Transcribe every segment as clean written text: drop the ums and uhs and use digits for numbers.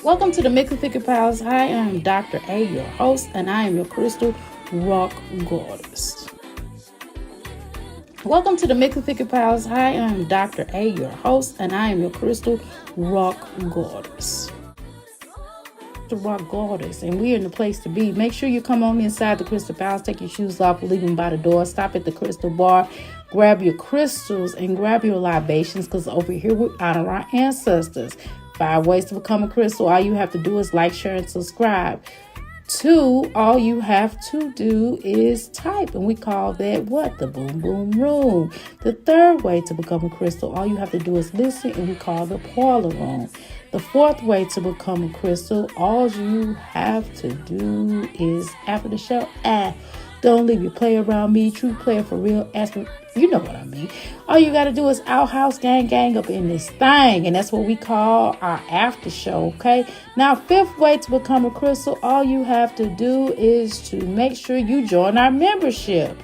Welcome to the Mix and Pick Pals. Hi, I am Dr. A, your host, and I am your crystal rock goddess. Welcome to the Mix and Pick Pals. Hi, I am Dr. A, your host, and I am your crystal rock goddess. The rock goddess, and we're in the place to be. Make sure you come on inside the crystal palace, take your shoes off, leave them by the door, stop at the crystal bar, grab your crystals and grab your libations, because over here we honor our ancestors. 5 ways to become a crystal. All you have to do is like, share, and subscribe. 2, all you have to do is type, and we call that what? The boom boom room. The 3rd way to become a crystal, all you have to do is listen, and we call the parlor room. The 4th way to become a crystal, all you have to do is after the show, don't leave your play around me. True player for real. Ask me, you know what I mean. All you got to do is outhouse gang up in this thing. And that's what we call our after show, okay? Now, 5th way to become a crystal, all you have to do is to make sure you join our membership.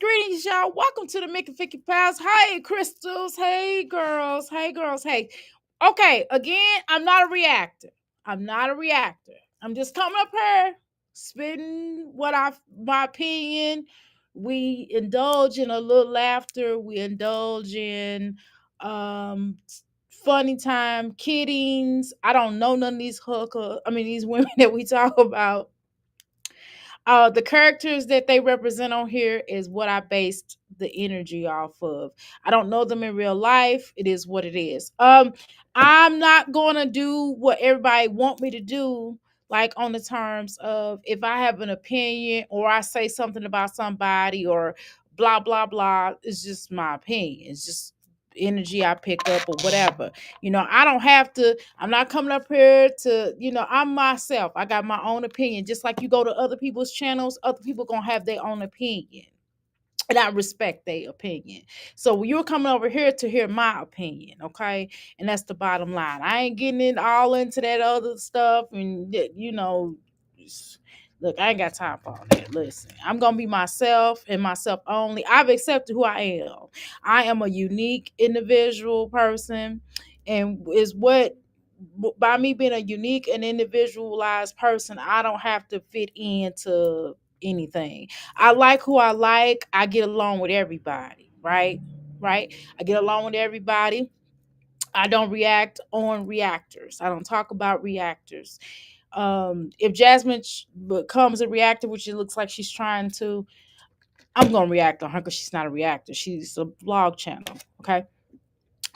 Greetings, y'all. Welcome to the Mickey Ficky Pals. Hey, crystals. Hey, girls. Hey. Okay, again, I'm not a reactor. I'm just coming up here, spitting my opinion. We indulge in a little laughter. We indulge in funny time, kiddings. I don't know none of these these women that we talk about. The characters that they represent on here is what I based the energy off of. I don't know them in real life. It is what it is. I'm not gonna do what everybody want me to do, like on the terms of if I have an opinion or I say something about somebody or blah blah blah. It's just my opinion. It's just energy I pick up or whatever. I don't have to, I'm not coming up here to, I'm myself. I got my own opinion. Just like you go to other people's channels, other people gonna have their own opinion. And I respect their opinion. So you're coming over here to hear my opinion, okay? And that's the bottom line. I ain't getting it all into that other stuff. And, look, I ain't got time for all that. Listen, I'm going to be myself and myself only. I've accepted who I am. I am a unique individual person. And is what, by me being a unique and individualized person, I don't have to fit into anything. I like who I like. I get along with everybody, right? I get along with everybody. I don't react on reactors. I don't talk about reactors. If Jasmine becomes a reactor, which it looks like she's trying to, I'm going to react on her because she's not a reactor. She's a vlog channel, okay?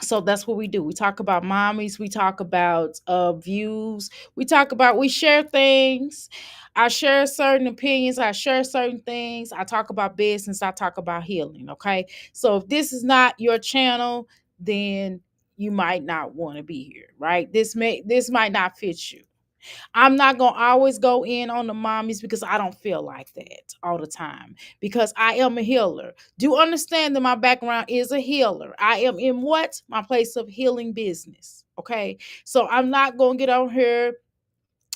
So that's what we do. We talk about mommies. We talk about views. We share things. I share certain opinions. I share certain things. I talk about business. I talk about healing. Okay. So if this is not your channel, then you might not want to be here, right? This might not fit you. I'm not going to always go in on the mommies because I don't feel like that all the time because I am a healer. Do understand that my background is a healer. I am in what? My place of healing business. Okay. So I'm not going to get on here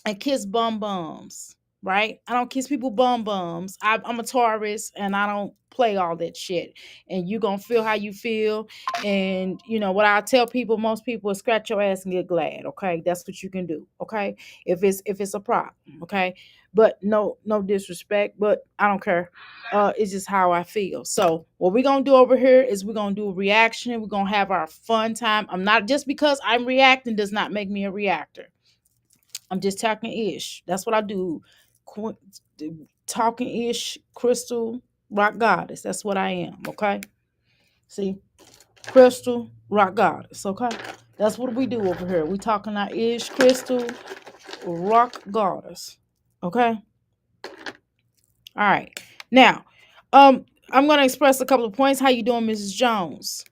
and kiss bum bums, right? I don't kiss people bum bums. I'm a Taurus and I don't play all that shit. And you gonna feel how you feel. And what I tell people, most people is scratch your ass and get glad. Okay, that's what you can do. Okay, if it's a problem. Okay, but no disrespect, but I don't care. It's just how I feel. So what we're gonna do over here is we're gonna do a reaction. We're gonna have our fun time. I'm not just because I'm reacting does not make me a reactor. I'm just talking ish. That's what I do. Talking ish, crystal, rock goddess. That's what I am. Okay. See, crystal, rock goddess. Okay. That's what we do over here. We talking our ish, crystal, rock goddess. Okay. All right. Now, um, I'm gonna express a couple of points. How you doing, Mrs. Jones?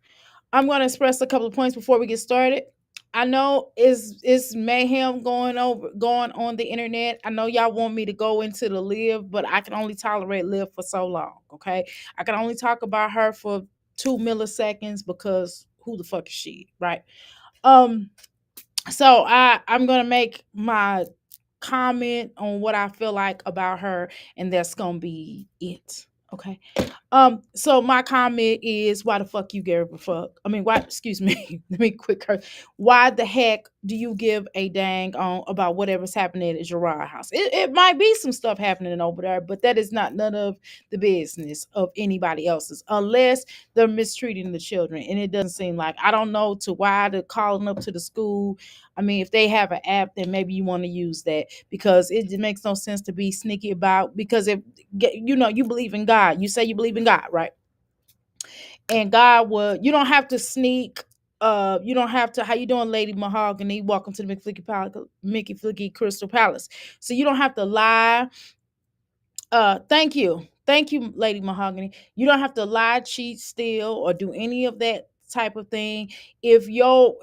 I'm gonna express a couple of points before we get started. I know it's mayhem going on the internet. I know y'all want me to go into the Liv, but I can only tolerate Liv for so long. Okay, I can only talk about her for 2 milliseconds because who the fuck is she, right? Um, so I'm gonna make my comment on what I feel like about her, and that's gonna be it. Okay. So my comment is, why the fuck you give a fuck? I mean, why, excuse me, let me quick her. Why the heck do you give a dang on about whatever's happening at Gerard house? It might be some stuff happening over there, but that is not none of the business of anybody else's, unless they're mistreating the children. And it doesn't seem like, I don't know to why they're calling up to the school. I mean, if they have an app, then maybe you want to use that, because it just makes no sense to be sneaky about, because if you believe in God, you say you believe in God, right? And God will, you don't have to sneak, you don't have to, how you doing, Lady Mahogany? Welcome to the Mickey Flicky Crystal Palace. So you don't have to lie. Thank you. Thank you, Lady Mahogany. You don't have to lie, cheat, steal, or do any of that type of thing. If your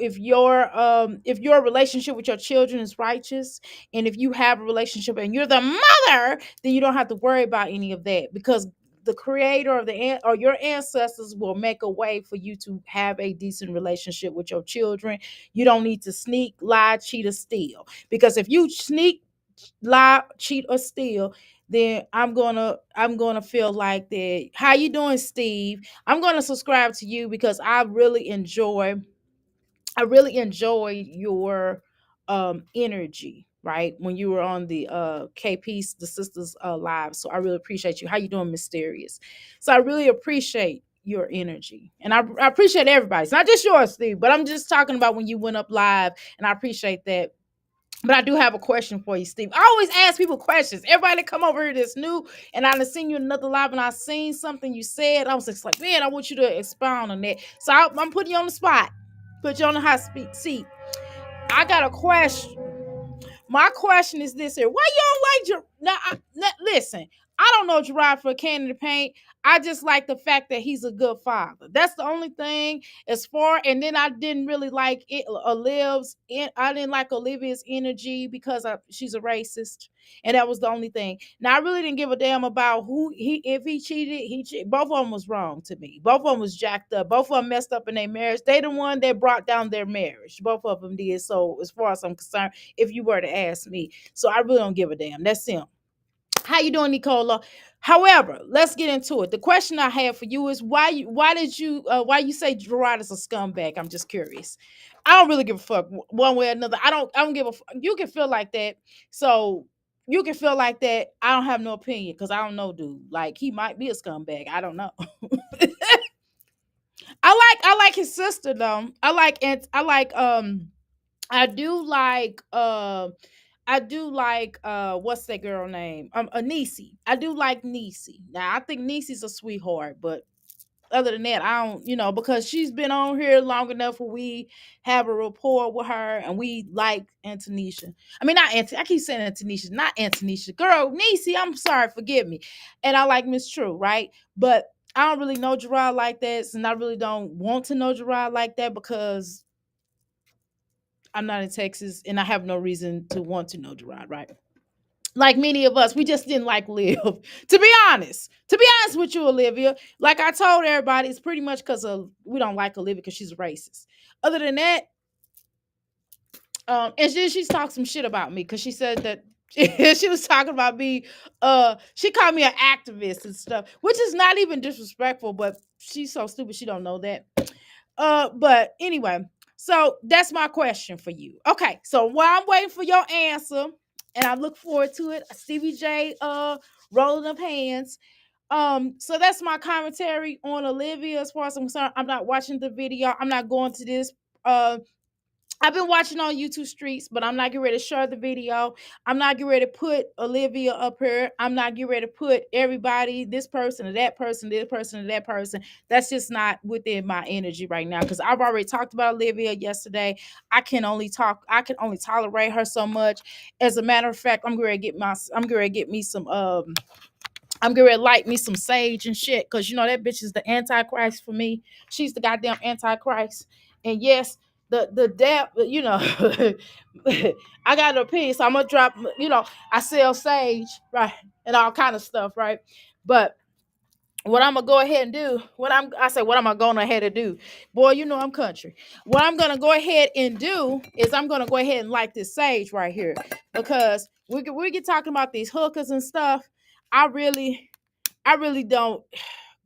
relationship with your children is righteous, and if you have a relationship and you're the mother, then you don't have to worry about any of that, because the creator of or your ancestors will make a way for you to have a decent relationship with your children. You don't need to sneak, lie, cheat, or steal, because if you sneak, lie, cheat, or steal, then I'm gonna feel like that. How you doing, Steve? I'm gonna subscribe to you because I really enjoy your energy, right? When you were on the KP's, the sisters live. So I really appreciate you. How you doing, Mysterious? So I really appreciate your energy. And I appreciate everybody's, not just yours, Steve, but I'm just talking about when you went up live, and I appreciate that. But I do have a question for you, Steve. I always ask people questions. Everybody that come over here that's new, and I done seen you in another live, and I seen something you said. I was just like, man, I want you to expound on that. So I'm putting you on the spot, put you on the hot seat. I got a question. My question is this here: why you don't like listen, I don't know Gerard for a can of paint. I just like the fact that he's a good father. That's the only thing. As far, and then I didn't really like it. I didn't like Olivia's energy because she's a racist, and that was the only thing. Now I really didn't give a damn about who he. If he cheated, he cheated. Both of them was wrong to me. Both of them was jacked up. Both of them messed up in their marriage. They the one that brought down their marriage. Both of them did. So as far as I'm concerned, if you were to ask me. So I really don't give a damn. That's him. How you doing, Nicola? However, let's get into it. The question I have for you is why you say Gerard is a scumbag? I'm just curious. I don't really give a fuck one way or another. I don't give a fuck. You can feel like that. So you can feel like that. I don't have no opinion because I don't know, dude. Like, he might be a scumbag. I don't know. I like his sister though. I do like what's that girl name? Anisi. I do like Nisi. Now I think Nisi's a sweetheart, but other than that, I don't, because she's been on here long enough where we have a rapport with her and we like Antonisha. I mean, not Ant. I keep saying Antonisha, not Antonisha. Girl, Nisi, I'm sorry, forgive me. And I like Miss True, right? But I don't really know Gerard like that, and I really don't want to know Gerard like that because I'm not in Texas and I have no reason to want to know Gerard, right? Like many of us, we just didn't like Liv. To be honest with you, Olivia, like I told everybody, it's pretty much because of we don't like Olivia because she's a racist. Other than that, and then she talked some shit about me because she said that she was talking about me. She called me an activist and stuff, which is not even disrespectful, but she's so stupid she don't know that. But anyway, so that's my question for you. Okay, so while I'm waiting for your answer, and I look forward to it, Stevie J rolling up hands. So that's my commentary on Olivia. As far as I'm concerned, I'm not watching the video. I'm not going to this. I've been watching on YouTube streets, but I'm not getting ready to share the video. I'm not getting ready to put Olivia up here. I'm not getting ready to put everybody, this person or that person, this person or that person. That's just not within my energy right now because I've already talked about Olivia yesterday. I can only tolerate her so much. As a matter of fact, I'm going to get me some I'm gonna light me some sage and shit, cause you know that bitch is the antichrist for me. She's the goddamn antichrist. And yes, the devil, you know, I got an opinion, so I'm gonna drop. You know, I sell sage, right, and all kind of stuff, right. But what I'm gonna go ahead and do, what am I going ahead and do? Boy, you know I'm country. What I'm gonna go ahead and do is I'm gonna go ahead and light this sage right here, because we get talking about these hookers and stuff. I really I really don't.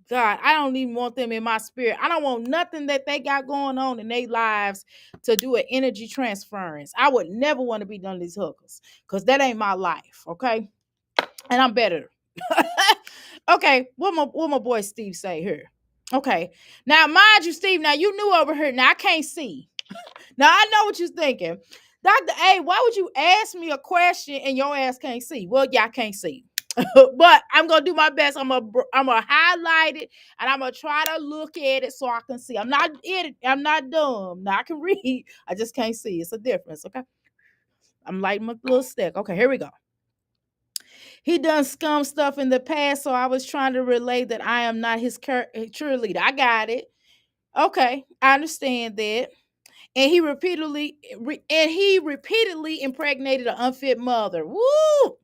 God, I don't even want them in my spirit. I don't want nothing that they got going on in their lives to do an energy transference. I would never want to be none of these hookers, because that ain't my life. Okay. And I'm better. Okay. What my boy Steve say here? Okay. Now, mind you, Steve, now you knew over here. Now I can't see. Now I know what you're thinking. Dr. A, why would you ask me a question and your ass can't see? Well, yeah, I can't see. But I'm gonna do my best. I'm gonna highlight it, and I'm gonna try to look at it so I can see. I'm not idiot. I'm not dumb. Now I can read. I just can't see. It's a difference. Okay. I'm lighting my little stick. Okay, here we go. He done scum stuff in the past, so I was trying to relay that I am not his cheerleader. I got it. Okay, I understand that. And he repeatedly impregnated an unfit mother. Woo!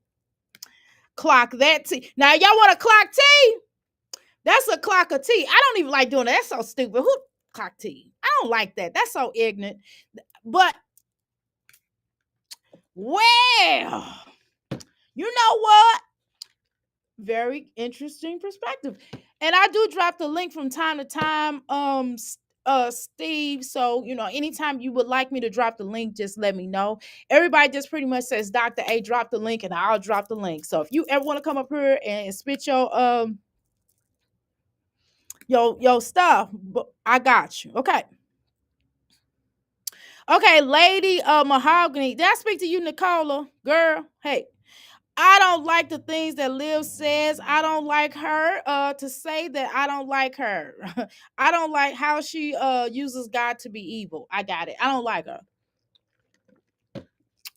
Clock that T. Now y'all want to clock T? That's a clock of T. I don't even like doing that. That's so stupid. Who clock T? I don't like that. That's so ignorant. But well, you know what? Very interesting perspective. And I do drop the link from time to time, Steve. So, you know, anytime you would like me to drop the link, just let me know. Everybody just pretty much says Dr. A, drop the link, and I'll drop the link. So if you ever want to come up here and spit your stuff, I got you. Okay. Okay, lady Mahogany. Did I speak to you, Nicola? Girl, hey. I don't like the things that Liv says. I don't like her to say that I don't like her. I don't like how she uses God to be evil. I got it. I don't like her.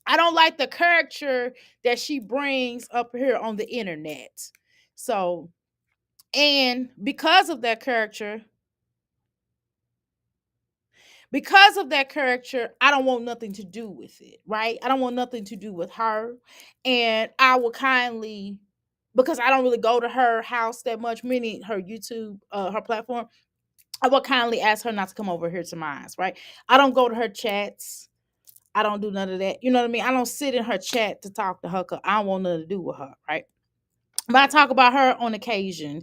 I don't like the character that she brings up here on the internet. So, and because of that character, I don't want nothing to do with it, right? I don't want nothing to do with her. And I will kindly, because I don't really go to her house that much, meaning her YouTube, her platform, I will kindly ask her not to come over here to mine, right? I don't go to her chats. I don't do none of that. You know what I mean? I don't sit in her chat to talk to her, because I don't want nothing to do with her, right? But I talk about her on occasion.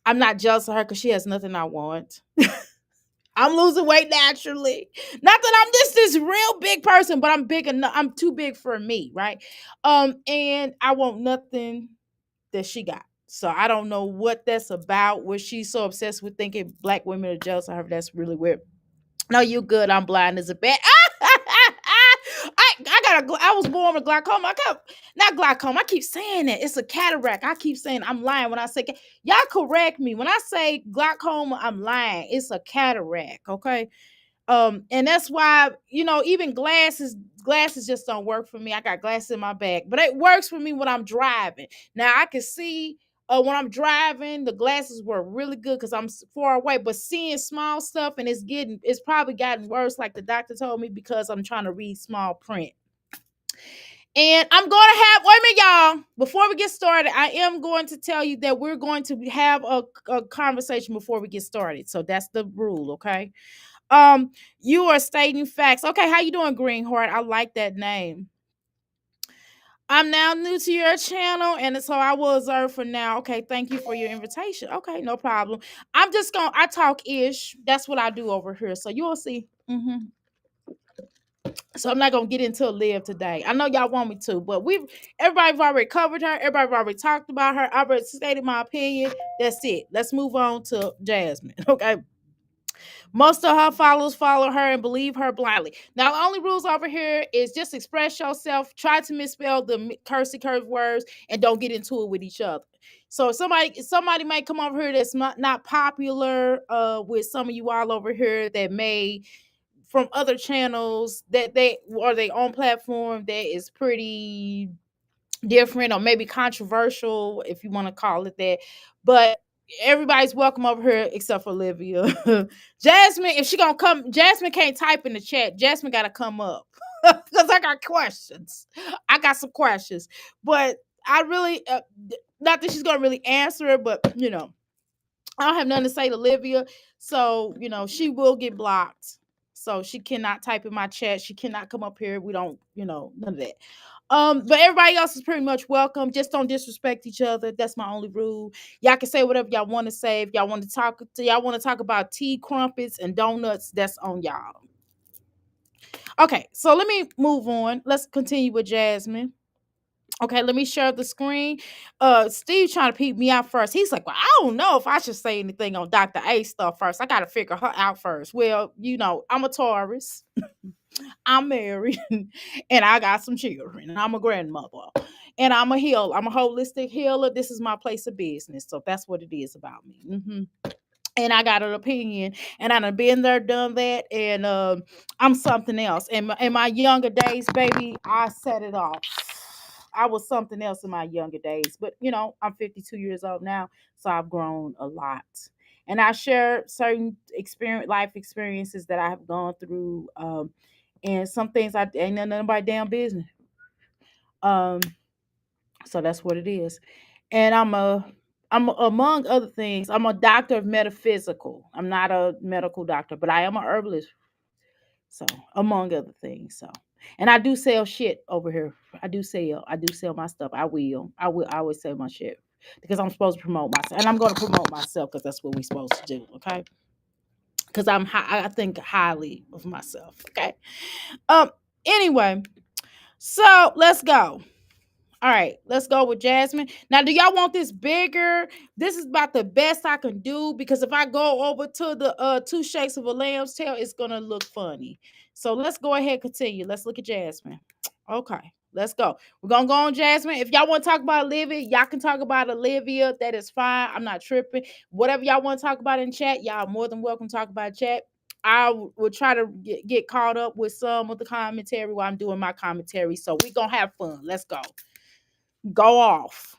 I'm not jealous of her because she has nothing I want. I'm losing weight naturally. Not that I'm just this real big person, but I'm big enough. I'm too big for me, right? And I want nothing that she got. So I don't know what that's about. Where she's so obsessed with thinking black women are jealous of her. That's really weird. No, you good. I'm blind as a bat. I was born with glaucoma. Not glaucoma. I keep saying it. It's a cataract. I keep saying I'm lying when I say y'all correct me. When I say glaucoma, I'm lying. It's a cataract. Okay. And that's why, you know, even glasses just don't work for me. I got glasses in my bag, but it works for me when I'm driving. Now I can see when I'm driving, the glasses were really good because I'm far away, but seeing small stuff, and it's probably gotten worse, like the doctor told me, because I'm trying to read small print. And I'm going to have, wait a minute, y'all. Before we get started, I am going to tell you that we're going to have a conversation before we get started. So that's the rule, okay? You are stating facts. Okay, how you doing, Greenheart? I like that name. I'm now new to your channel, and so I will observe for now. Okay, thank you for your invitation. Okay, no problem. I talk ish. That's what I do over here. So you'll see. So I'm not gonna get into Liv today. I know y'all want me to, but everybody's already covered her. Everybody already talked about her. I already stated my opinion. That's it. Let's move on to Jasmine. Okay. Most of her followers follow her and believe her blindly. Now, the only rules over here is just express yourself, try to misspell the cursey curse words, and don't get into it with each other. So somebody might come over here that's not popular with some of you all over here that may from other channels that they or their own platform that is pretty different or maybe controversial, if you want to call it that. But everybody's welcome over here except for Olivia. Jasmine, if she gonna come, Jasmine can't type in the chat. Jasmine gotta come up because I got questions. I got some questions, but I really, not that she's gonna really answer it, but I don't have nothing to say to Olivia, so she will get blocked. So she cannot type in my chat. She cannot come up here. We don't, none of that. But everybody else is pretty much welcome. Just don't disrespect each other. That's my only rule. Y'all can say whatever y'all want to say. If y'all want to talk about tea, crumpets, and donuts, that's on y'all. Okay, so let me move on. Let's continue with Jasmine. Okay, let me share the screen. Steve trying to peep me out first. He's like, well, I don't know if I should say anything on Dr. A stuff first. I gotta figure her out first. Well, I'm a Taurus. I'm married and I got some children. And I'm a grandmother. And I'm a healer. I'm a holistic healer. This is my place of business. So that's what it is about me. And I got an opinion, and I done been there, done that, and I'm something else. And in my younger days, baby, I set it off. I was something else in my younger days, but I'm 52 years old now, so I've grown a lot. And I share certain life experiences that I have gone through, and some things I ain't none of my damn business. Um, so that's what it is. And I'm among other things, I'm a doctor of metaphysical. I'm not a medical doctor, but I am a herbalist. So among other things. So and I do sell shit over here. I do sell my stuff. I always sell my shit because I'm supposed to promote myself. And I'm gonna promote myself because that's what we're supposed to do, okay? Because I think highly of myself. Okay. Um anyway, so let's go. All right, let's go with Jasmine. Now, do y'all want this bigger? This is about the best I can do because if I go over to the two shakes of a lamb's tail, it's gonna look funny. So let's go ahead and continue. Let's look at Jasmine. Okay, let's go. We're gonna go on Jasmine. If y'all want to talk about Olivia, y'all can talk about Olivia. That is fine. I'm not tripping. Whatever y'all want to talk about in chat, y'all more than welcome to talk about chat. I will try to get caught up with some of the commentary while I'm doing my commentary. So we're gonna have fun. Let's go. Go off.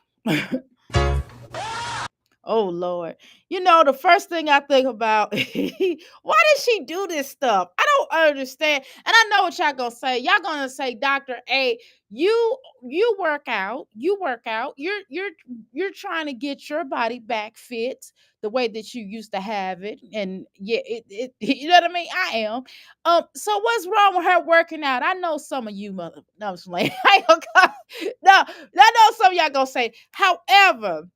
Oh Lord. The first thing I think about, why did she do this stuff? I don't understand. And I know what y'all gonna say. Y'all gonna say, Dr. A, you work out, you're trying to get your body back fit the way that you used to have it. And yeah, it you know what I mean? I am. So what's wrong with her working out? I know some of you mother no, I'm just like, no, I know some of y'all gonna say, however,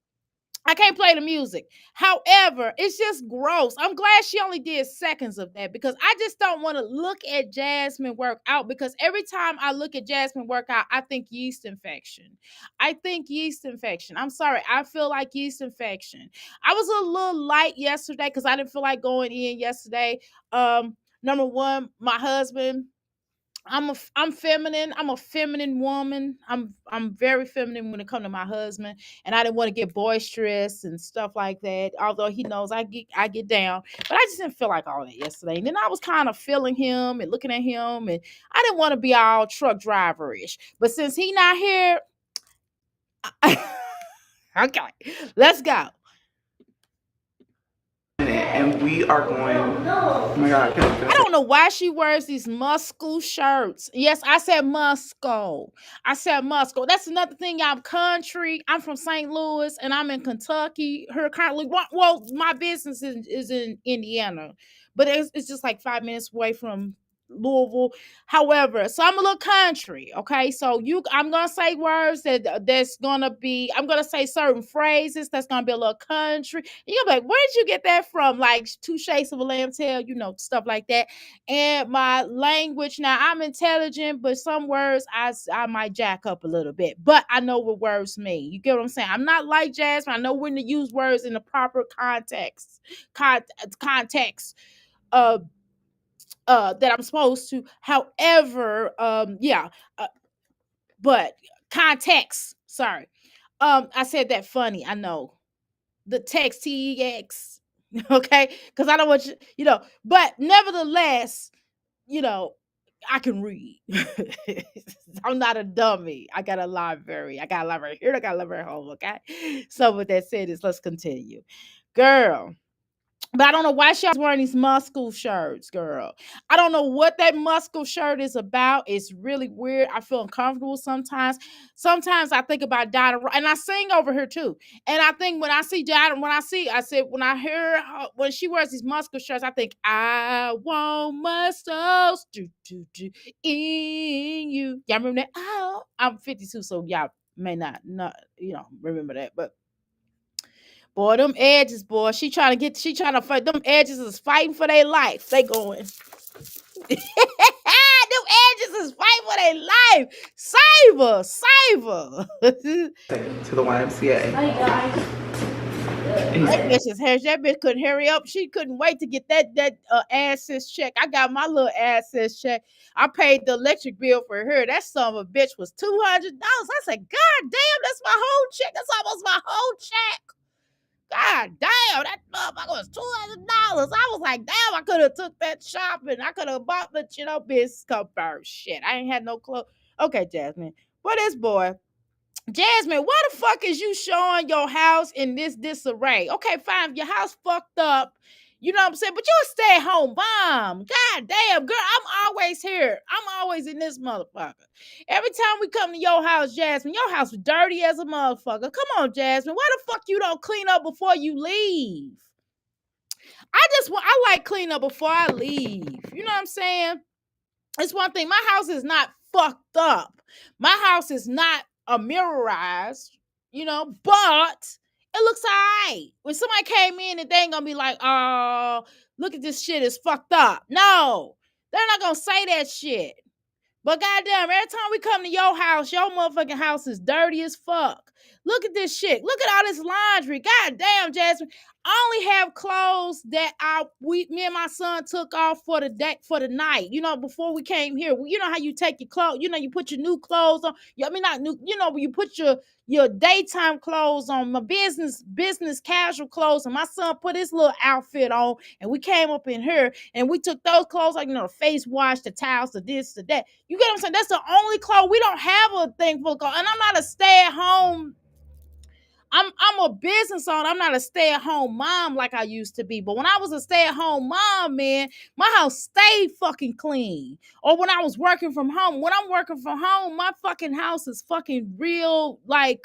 I can't play the music. However, it's just gross. I'm glad she only did seconds of that because I just don't want to look at Jasmine work out because every time I look at Jasmine work out, I think yeast infection. I think yeast infection. I'm sorry. I feel like yeast infection. I was a little light yesterday because I didn't feel like going in yesterday. Number one, my husband, I'm feminine. I'm a feminine woman. I'm very feminine when it comes to my husband, and I didn't want to get boisterous and stuff like that. Although he knows I get down, but I just didn't feel like all that yesterday. And then I was kind of feeling him and looking at him, and I didn't want to be all truck driver-ish. But since he not here, okay, let's go. And we are going. Oh my God. I don't know why she wears these muscle shirts. Yes, I said muscle. I said muscle. That's another thing. I'm country. I'm from St. Louis and I'm in Kentucky. Her currently, well, my business is in Indiana, but it's just like 5 minutes away from Louisville. However, so I'm a little country. Okay, so I'm gonna say words that's gonna be. I'm gonna say certain phrases that's gonna be a little country. You're like, where did you get that from? Like two shakes of a lamb tail, stuff like that. And my language, now I'm intelligent, but some words I might jack up a little bit. But I know what words mean. You get what I'm saying? I'm not like Jasmine. I know when to use words in the proper context. Context. Uh that I'm supposed to. However, yeah, but context. Sorry. I said that funny. I know the text TEX, okay? Because I don't want but nevertheless, you know, I can read. I'm not a dummy. I got a library. I got a library here. I got a library at home. Okay. So with that said, is let's continue, girl. But I don't know why she always wearing these muscle shirts, girl. I don't know what that muscle shirt is about. It's really weird. I feel uncomfortable sometimes. Sometimes I think about Donna, and I sing over her too. And I think when I see Donna, when I hear her, when she wears these muscle shirts, I think I want muscles in you. Y'all remember that? Oh, I'm 52, so y'all may not remember that, but boy, them edges, boy. She trying to fight. Them edges is fighting for their life. They going. Them edges is fighting for their life. Save her, save her. To the YMCA. That bitch is hair. That bitch couldn't hurry up. She couldn't wait to get that access check. I got my little access check. I paid the electric bill for her. That son of a bitch was $200. I said, God damn, that's my whole check. That's almost my whole check. God damn, that motherfucker was $200. I was like, damn, I could have took that shopping. I could have bought the, business come first. Shit, I ain't had no clothes. Okay, Jasmine. But this boy, Jasmine, why the fuck is you showing your house in this disarray? Okay, fine, your house fucked up. You know what I'm saying? But you're a stay-at-home mom. God damn, girl, I'm always here. I'm always in this motherfucker. Every time we come to your house, Jasmine, your house is dirty as a motherfucker. Come on, Jasmine. Why the fuck you don't clean up before you leave? I like clean up before I leave. You know what I'm saying? It's one thing. My house is not fucked up. My house is not a mirrorized, but it looks all right. When somebody came in and they ain't gonna be like, oh, look at this shit, it's fucked up. No, they're not gonna say that shit. But goddamn, every time we come to your house, your motherfucking house is dirty as fuck. Look at this shit. Look at all this laundry. Goddamn, Jasmine. I only have clothes that me and my son took off for the day, for the night. Before we came here. You know how you take your clothes, you put your new clothes on. I mean, not new, when you put your daytime clothes on, my business casual clothes, and my son put his little outfit on, and we came up in here and we took those clothes, like, the face wash, the towels, the this, the that. You get what I'm saying? That's the only clothes. We don't have a thing for clothes. And I'm not a stay-at-home. I'm a business owner. I'm not a stay-at-home mom like I used to be. But when I was a stay-at-home mom, man, my house stayed fucking clean. Or when I was working from home. When I'm working from home, my fucking house is fucking real, like,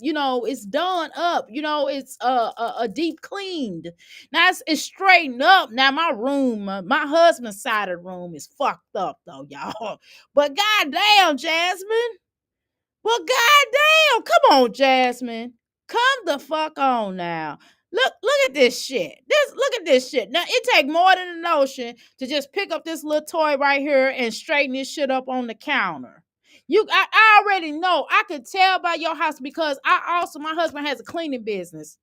it's done up. It's a deep cleaned. Now it's straightened up. Now my room, my husband's side of the room is fucked up though, y'all. But goddamn, Jasmine. Well, goddamn, come on, Jasmine. Come the fuck on now. Look at this shit. Look at this shit. Now it take more than a notion to just pick up this little toy right here and straighten this shit up on the counter. I already know. I could tell by your house because my husband has a cleaning business.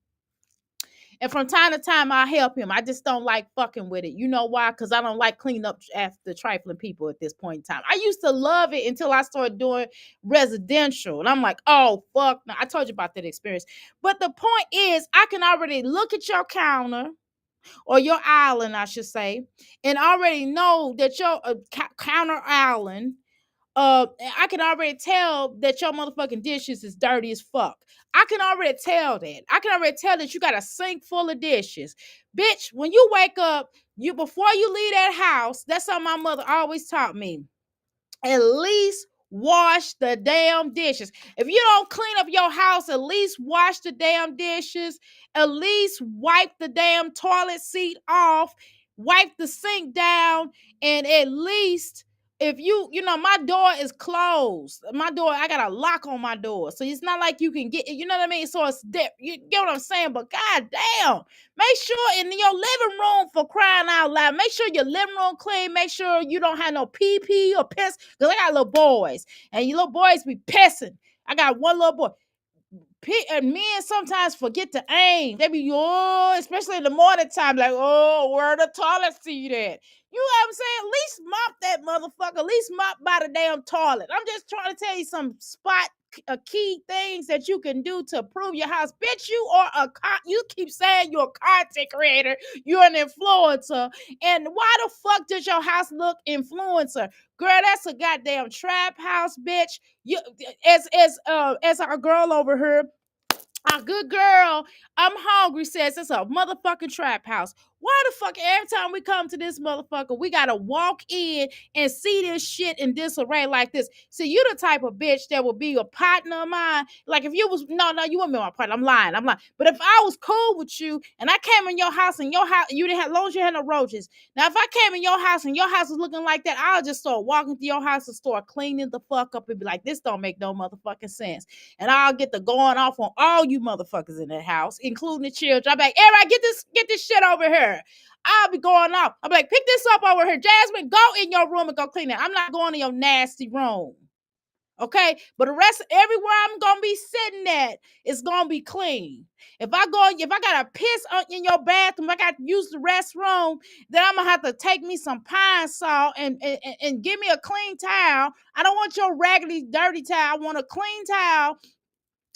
And from time to time, I help him. I just don't like fucking with it. You know why? Because I don't like cleaning up after trifling people at this point in time. I used to love it until I started doing residential. And I'm like, oh, fuck. No. I told you about that experience. But the point is, I can already look at your counter or your island, I should say, and already know that your counter island, I can already tell that your motherfucking dishes is dirty as fuck. I can already tell that. I can already tell that you got a sink full of dishes. Bitch, when you wake up, before you leave that house, that's something my mother always taught me. At least wash the damn dishes. If you don't clean up your house, at least wash the damn dishes. At least wipe the damn toilet seat off. Wipe the sink down. And at least if my door is closed. My door, I got a lock on my door. So it's not like you can get it. You know what I mean? So it's there. You get what I'm saying? But god damn. Make sure in your living room, for crying out loud, make sure your living room clean. Make sure you don't have no pee or piss. Because I got little boys. And your little boys be pissing. I got one little boy. And men sometimes forget to aim. They be, especially in the morning time, like, where the toilet seat at? You know what I'm saying? At least mop that motherfucker. At least mop by the damn toilet. I'm just trying to tell you some spot key things that you can do to prove your house. Bitch, you are you keep saying you're a content creator, you're an influencer, and why the fuck does your house look influencer? Girl, that's a goddamn trap house, bitch. You as our girl over here, our good girl, I'm hungry, says it's a motherfucking trap house. Why the fuck every time we come to this motherfucker, we gotta walk in and see this shit in disarray like this? See, you the type of bitch that would be a partner of mine. Like if you was no, you wouldn't be my partner. I'm lying. I'm lying. But if I was cool with you and I came in your house and your house, you didn't have, as long as you had no roaches. Now, if I came in your house and your house was looking like that, I'll just start walking through your house and start cleaning the fuck up and be like, this don't make no motherfucking sense. And I'll get the going off on all you motherfuckers in that house, including the children. I'm like, everybody, get this shit over here. I'll be going off. I'm like, pick this up over here. Jasmine, go in your room and go clean it. I'm not going in your nasty room. Okay, but the rest, everywhere I'm gonna be sitting at, is gonna be clean. If I gotta piss in your bathroom, I got to use the restroom, then I'm gonna have to take me some pine salt and give me a clean towel. I don't want your raggedy, dirty towel. I want a clean towel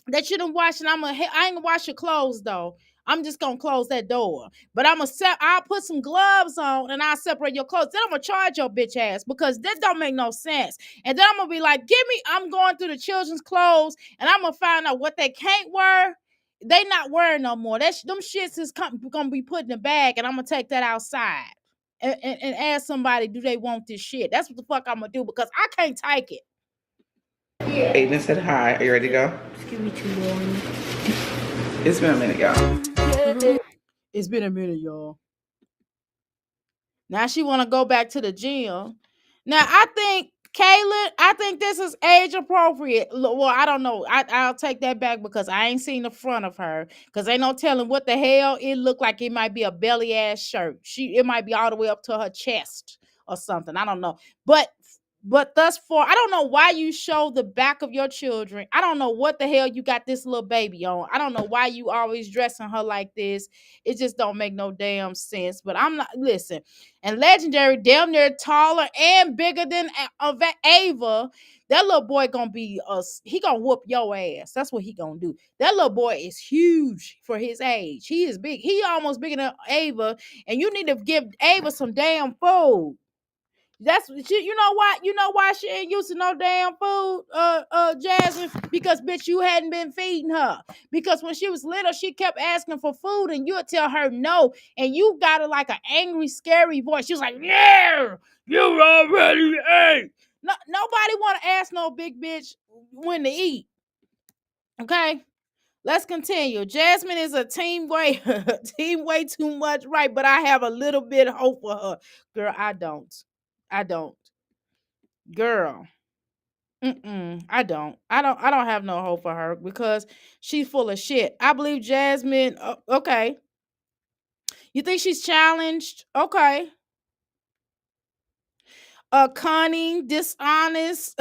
that you done wash, and I ain't gonna wash your clothes though. I'm just gonna close that door. But I'll put some gloves on and I'll separate your clothes. Then I'm gonna charge your bitch ass because that don't make no sense. And then I'm gonna be like, I'm going through the children's clothes and I'm gonna find out what they can't wear. They not wearing no more. Them shits is gonna be put in the bag, and I'm gonna take that outside and ask somebody, do they want this shit? That's what the fuck I'm gonna do because I can't take it. Aiden said hi. Are you ready to go? Just give me 2 more. It's been a minute, y'all. It's been a minute, y'all. Now she want to go back to the gym. Now I think I think this is age appropriate. Well, I don't know. I'll take that back because I ain't seen the front of her. Because ain't no telling what the hell it looked like. It might be a belly ass shirt. It might be all the way up to her chest or something. I don't know. But thus far, I don't know why you show the back of your children. I don't know what the hell you got this little baby on. I don't know why you always dressing her like this. It just don't make no damn sense. But I'm not, listen. And Legendary, damn near taller and bigger than Ava. That little boy gonna be he gonna whoop your ass. That's what he gonna do. That little boy is huge for his age. He is big. He almost bigger than Ava. And you need to give Ava some damn food. That's you know why she ain't used to no damn food, Jasmine, because bitch you hadn't been feeding her. Because when she was little, she kept asking for food, and you would tell her no, and you got her like an angry, scary voice. She was like, "Yeah, you already ate." No, nobody want to ask no big bitch when to eat. Okay. Let's continue. Jasmine is a team way too much, right? But I have a little bit of hope for her. Girl, I don't. I don't. Girl. I don't have no hope for her because she's full of shit. I believe Jasmine, okay. You think she's challenged? Okay. Cunning, dishonest,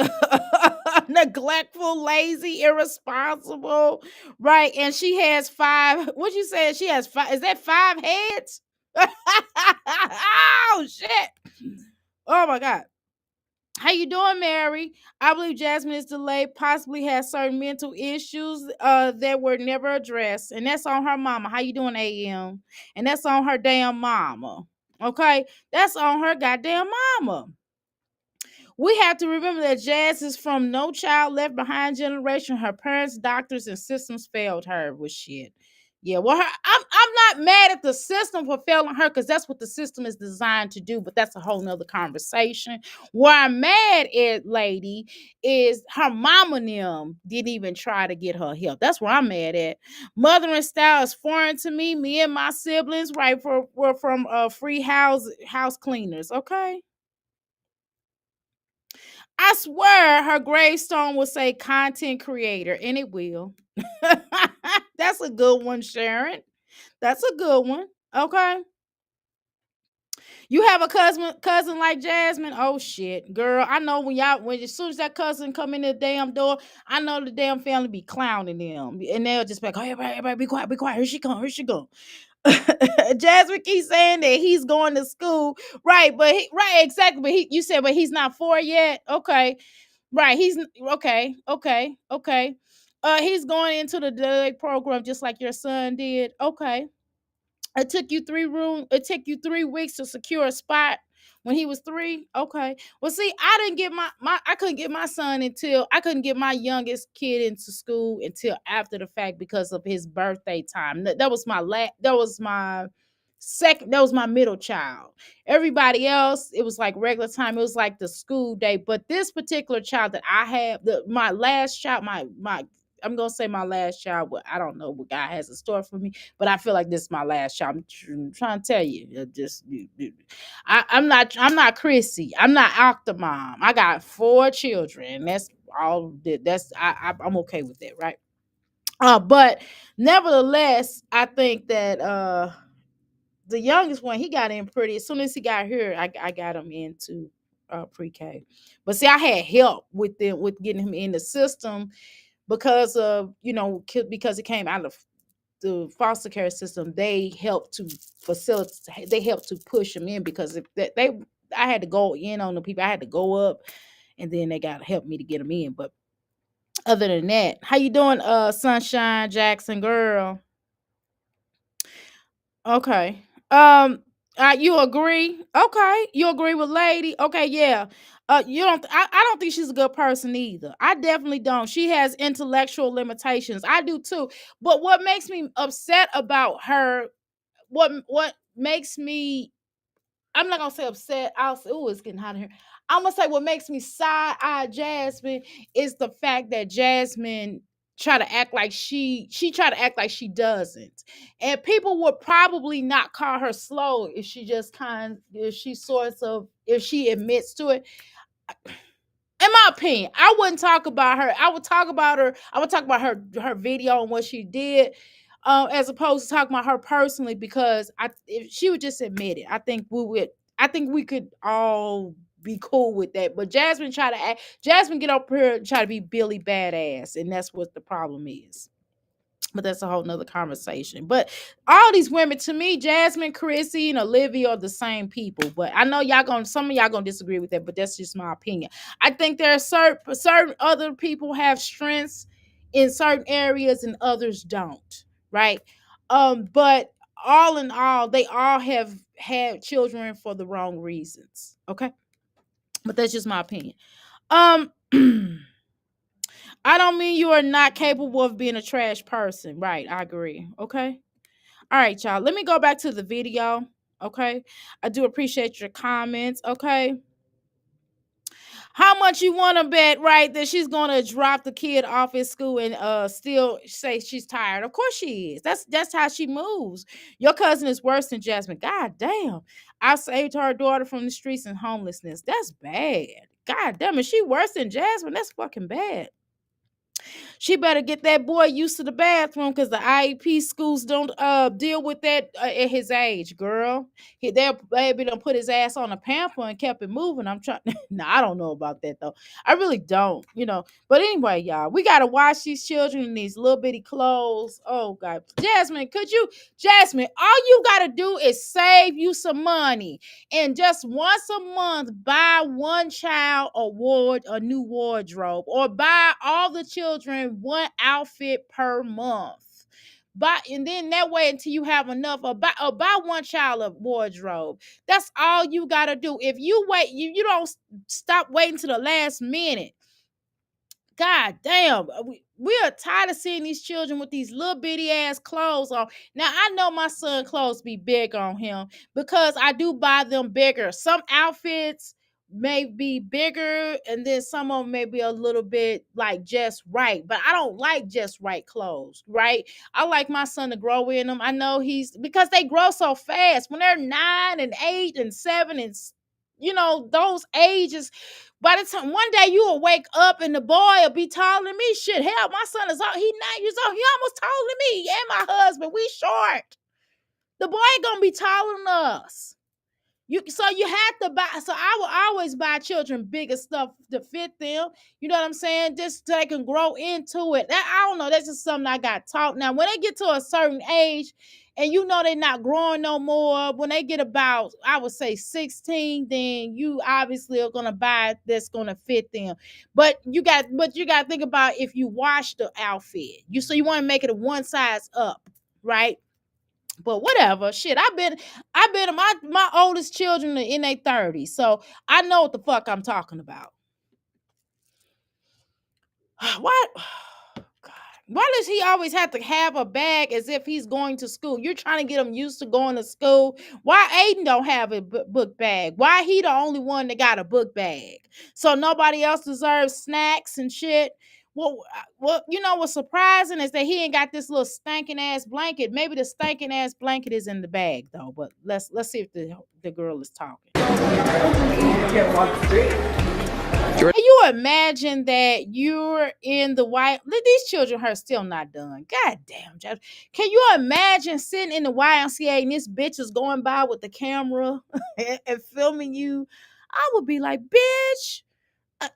neglectful, lazy, irresponsible, right? And she has 5. What you said? She has 5. Is that 5 heads? Oh shit! Oh my god. How you doing, Mary? I believe Jasmine is delayed, possibly has certain mental issues that were never addressed. And that's on her mama. How you doing, AM? And that's on her damn mama. Okay? That's on her goddamn mama. We have to remember that Jazz is from no child left behind generation. Her parents, doctors, and systems failed her with shit. Yeah, well, I'm not mad at the system for failing her because that's what the system is designed to do. But that's a whole nother conversation. Where I'm mad at, lady, is her mama and them didn't even try to get her help. That's where I'm mad at. Mothering style is foreign to me. Me and my siblings, right, were from free house cleaners. Okay. I swear her gravestone will say content creator, and it will. That's a good one, Sharon. That's a good one. Okay. You have a cousin like Jasmine? Oh shit. Girl, I know when as soon as that cousin come in the damn door, I know the damn family be clowning them. And they'll just be like, oh, everybody be quiet. Here she come. Jasmine keeps saying that he's going to school. Right, but right, exactly. But you said, but he's not 4 yet. Okay. Right. He's okay. Okay. Okay. He's going into the delayed program just like your son did. Okay. It took you 3 weeks to secure a spot when he was 3. Okay. Well, see, I didn't get my I couldn't get my son until I couldn't get my youngest kid into school until after the fact because of his birthday time. That was my that was my second, that was my middle child. Everybody else, it was like regular time. It was like the school day. But this particular child that I have, my last child, my I'm gonna say my last child. But I don't know what God has in store for me, but I feel like this is my last child. I'm trying to tell you, I'm not Chrissy. I'm not Octomom. I got 4 children. That's all. I'm okay with that, right? But nevertheless, I think that the youngest one, he got in pretty as soon as he got here. I got him into pre-K. But see, I had help with them with getting him in the system because of because it came out of the foster care system. They helped to facilitate, they helped to push him in because if they I had to go in on the people. I had to go up and then they got to help me to get him in. But other than that, how you doing, Sunshine Jackson girl? Okay. You agree? Okay. You agree with Lady? Okay, yeah. You don't I don't think she's a good person either. I definitely don't. She has intellectual limitations. I do too. But what makes me upset about her, what makes me, I'm not gonna say upset. I'll say, oh, it's getting hot in here. I'm gonna say what makes me side eye Jasmine is the fact that Jasmine try to act like she try to act like she doesn't, and people would probably not call her slow if she just if she sorts of if she admits to it. In my opinion, I wouldn't talk about her. I would talk about her. I would talk about her video and what she did, as opposed to talking about her personally. Because if she would just admit it, I think we would. I think we could all be cool with that. But Jasmine try to act. Jasmine get up here and try to be Billy badass, and that's what the problem is. But that's a whole nother conversation. But all these women, to me, Jasmine, Chrissy, and Olivia are the same people. But I know some of y'all gonna disagree with that, but that's just my opinion. I think there are certain other people have strengths in certain areas and others don't, right? But all in all, they all have had children for the wrong reasons. Okay. But that's just my opinion. Um I don't mean you are not capable of being a trash person. Right. I agree. Okay. All right, y'all. Let me go back to the video. Okay. I do appreciate your comments. Okay. How much you want to bet, right, that she's gonna drop the kid off at school and still say she's tired? Of course she is. That's how she moves. Your cousin is worse than Jasmine. God damn. I saved her daughter from the streets and homelessness. That's bad. God damn, is she worse than Jasmine? That's fucking bad. She better get that boy used to the bathroom because the IEP schools don't deal with that at his age, girl. Their baby done put his ass on a pamper and kept it moving. I'm trying. Nah, I don't know about that though. I really don't. But anyway, y'all, we gotta watch these children in these little bitty clothes. Oh God, Jasmine? All you gotta do is save you some money and just once a month buy one child a new wardrobe, or buy all the children one outfit per month. And then that way until you have enough, or buy one child a wardrobe. That's all you gotta do. If you wait, you don't stop waiting to the last minute. God damn, we are tired of seeing these children with these little bitty ass clothes on. Now I know my son clothes be big on him because I do buy them bigger. Some outfits may be bigger, and then some of them may be a little bit like just right. But I don't like just right clothes, right? I like my son to grow in them. I know because they grow so fast when they're 9 and 8 and 7 and those ages. By the time one day you will wake up and the boy will be taller than me. Shit, hell, my son is he 9 years old. He almost taller than me and my husband. We short. The boy ain't gonna be taller than us. You have to buy. So I will always buy children bigger stuff to fit them. You know what I'm saying? Just so they can grow into it. I don't know. That's just something I got taught. Now, when they get to a certain age, and they're not growing no more, when they get about, I would say 16, then you obviously are gonna buy that's gonna fit them. But you got to think about if you wash the outfit. You want to make it a one size up, right? But whatever, shit. I've been my oldest children are in their 30s, so I know what the fuck I'm talking about. What? God. Why does he always have to have a bag as if he's going to school? You're trying to get him used to going to school. Why Aiden don't have a book bag? Why he the only one that got a book bag? So nobody else deserves snacks and shit. Well, you know what's surprising is that he ain't got this little stinking ass blanket. Maybe the stinking ass blanket is in the bag though. But let's see if the girl is talking. Can you imagine that you're in the white? These children are still not done. God damn, Jeff. Can you imagine sitting in the YMCA and this bitch is going by with the camera and filming you? I would be like, bitch. uh,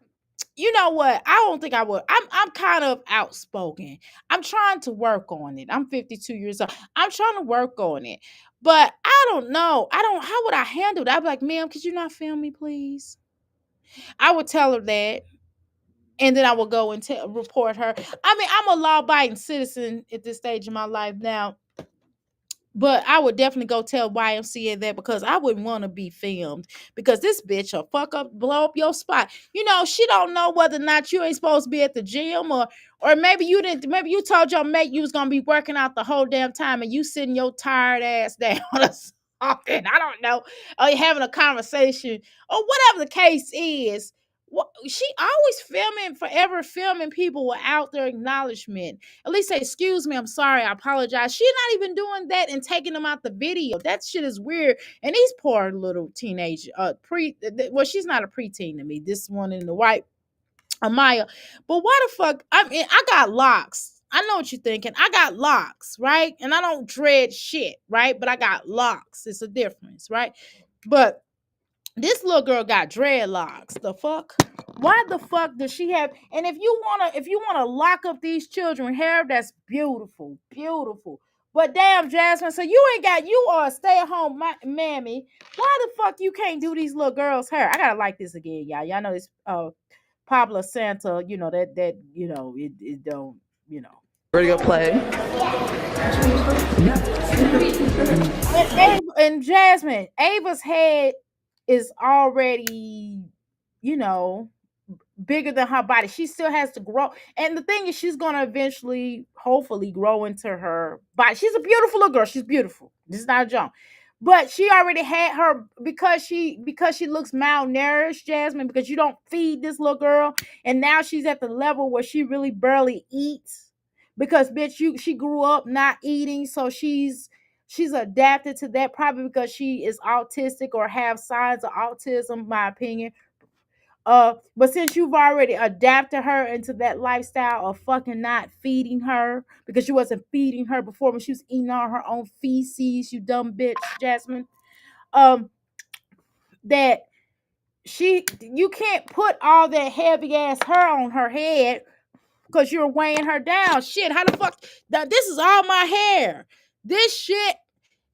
You know what? I don't think I would. I'm kind of outspoken. I'm trying to work on it. I'm 52 years old. I'm trying to work on it. But I don't know. How would I handle that? I'd be like, ma'am, could you not film me, please? I would tell her that, and then I will go and report her. I mean, I'm a law-abiding citizen at this stage of my life now, but I would definitely go tell YMCA that because I wouldn't want to be filmed because this bitch will fuck up, blow up your spot. She don't know whether or not you ain't supposed to be at the gym or maybe you didn't. Maybe you told your mate you was gonna be working out the whole damn time and you sitting your tired ass down or something. I don't know. Or you having a conversation or whatever the case is. She always filming, forever filming people without their acknowledgement. At least say, excuse me, I'm sorry, I apologize. She's not even doing that and taking them out the video. That shit is weird. And these poor little teenage well, she's not a preteen to me. This one in the white, Amaya. But why the fuck? I mean, I got locks. I know what you're thinking. I got locks, right? And I don't dread shit, right? But I got locks. It's a difference, right? But this little girl got dreadlocks. The fuck? Why the fuck does she have? And if you wanna lock up these children hair, that's beautiful, beautiful. But damn, Jasmine, so you are a stay-at-home mammy. Why the fuck you can't do these little girls' hair? I gotta like this again, y'all. Y'all know this Pablo Santa, it don't, you know. Ready to go play? And Jasmine, Ava's head is already, you know, bigger than her body. She still has to grow. And the thing is, she's gonna eventually, hopefully, grow into her body. She's a beautiful little girl. She's beautiful. This is not a joke. But she already had her because she looks malnourished, Jasmine, because you don't feed this little girl, and now she's at the level where she really barely eats. Because bitch, she grew up not eating, so she's adapted to that, probably because she is autistic or have signs of autism, my opinion. But since you've already adapted her into that lifestyle of fucking not feeding her because you wasn't feeding her before when she was eating all her own feces, you dumb bitch, Jasmine. Um, that you can't put all that heavy ass hair on her head because you're weighing her down. Shit, how the fuck? This is all my hair. This shit,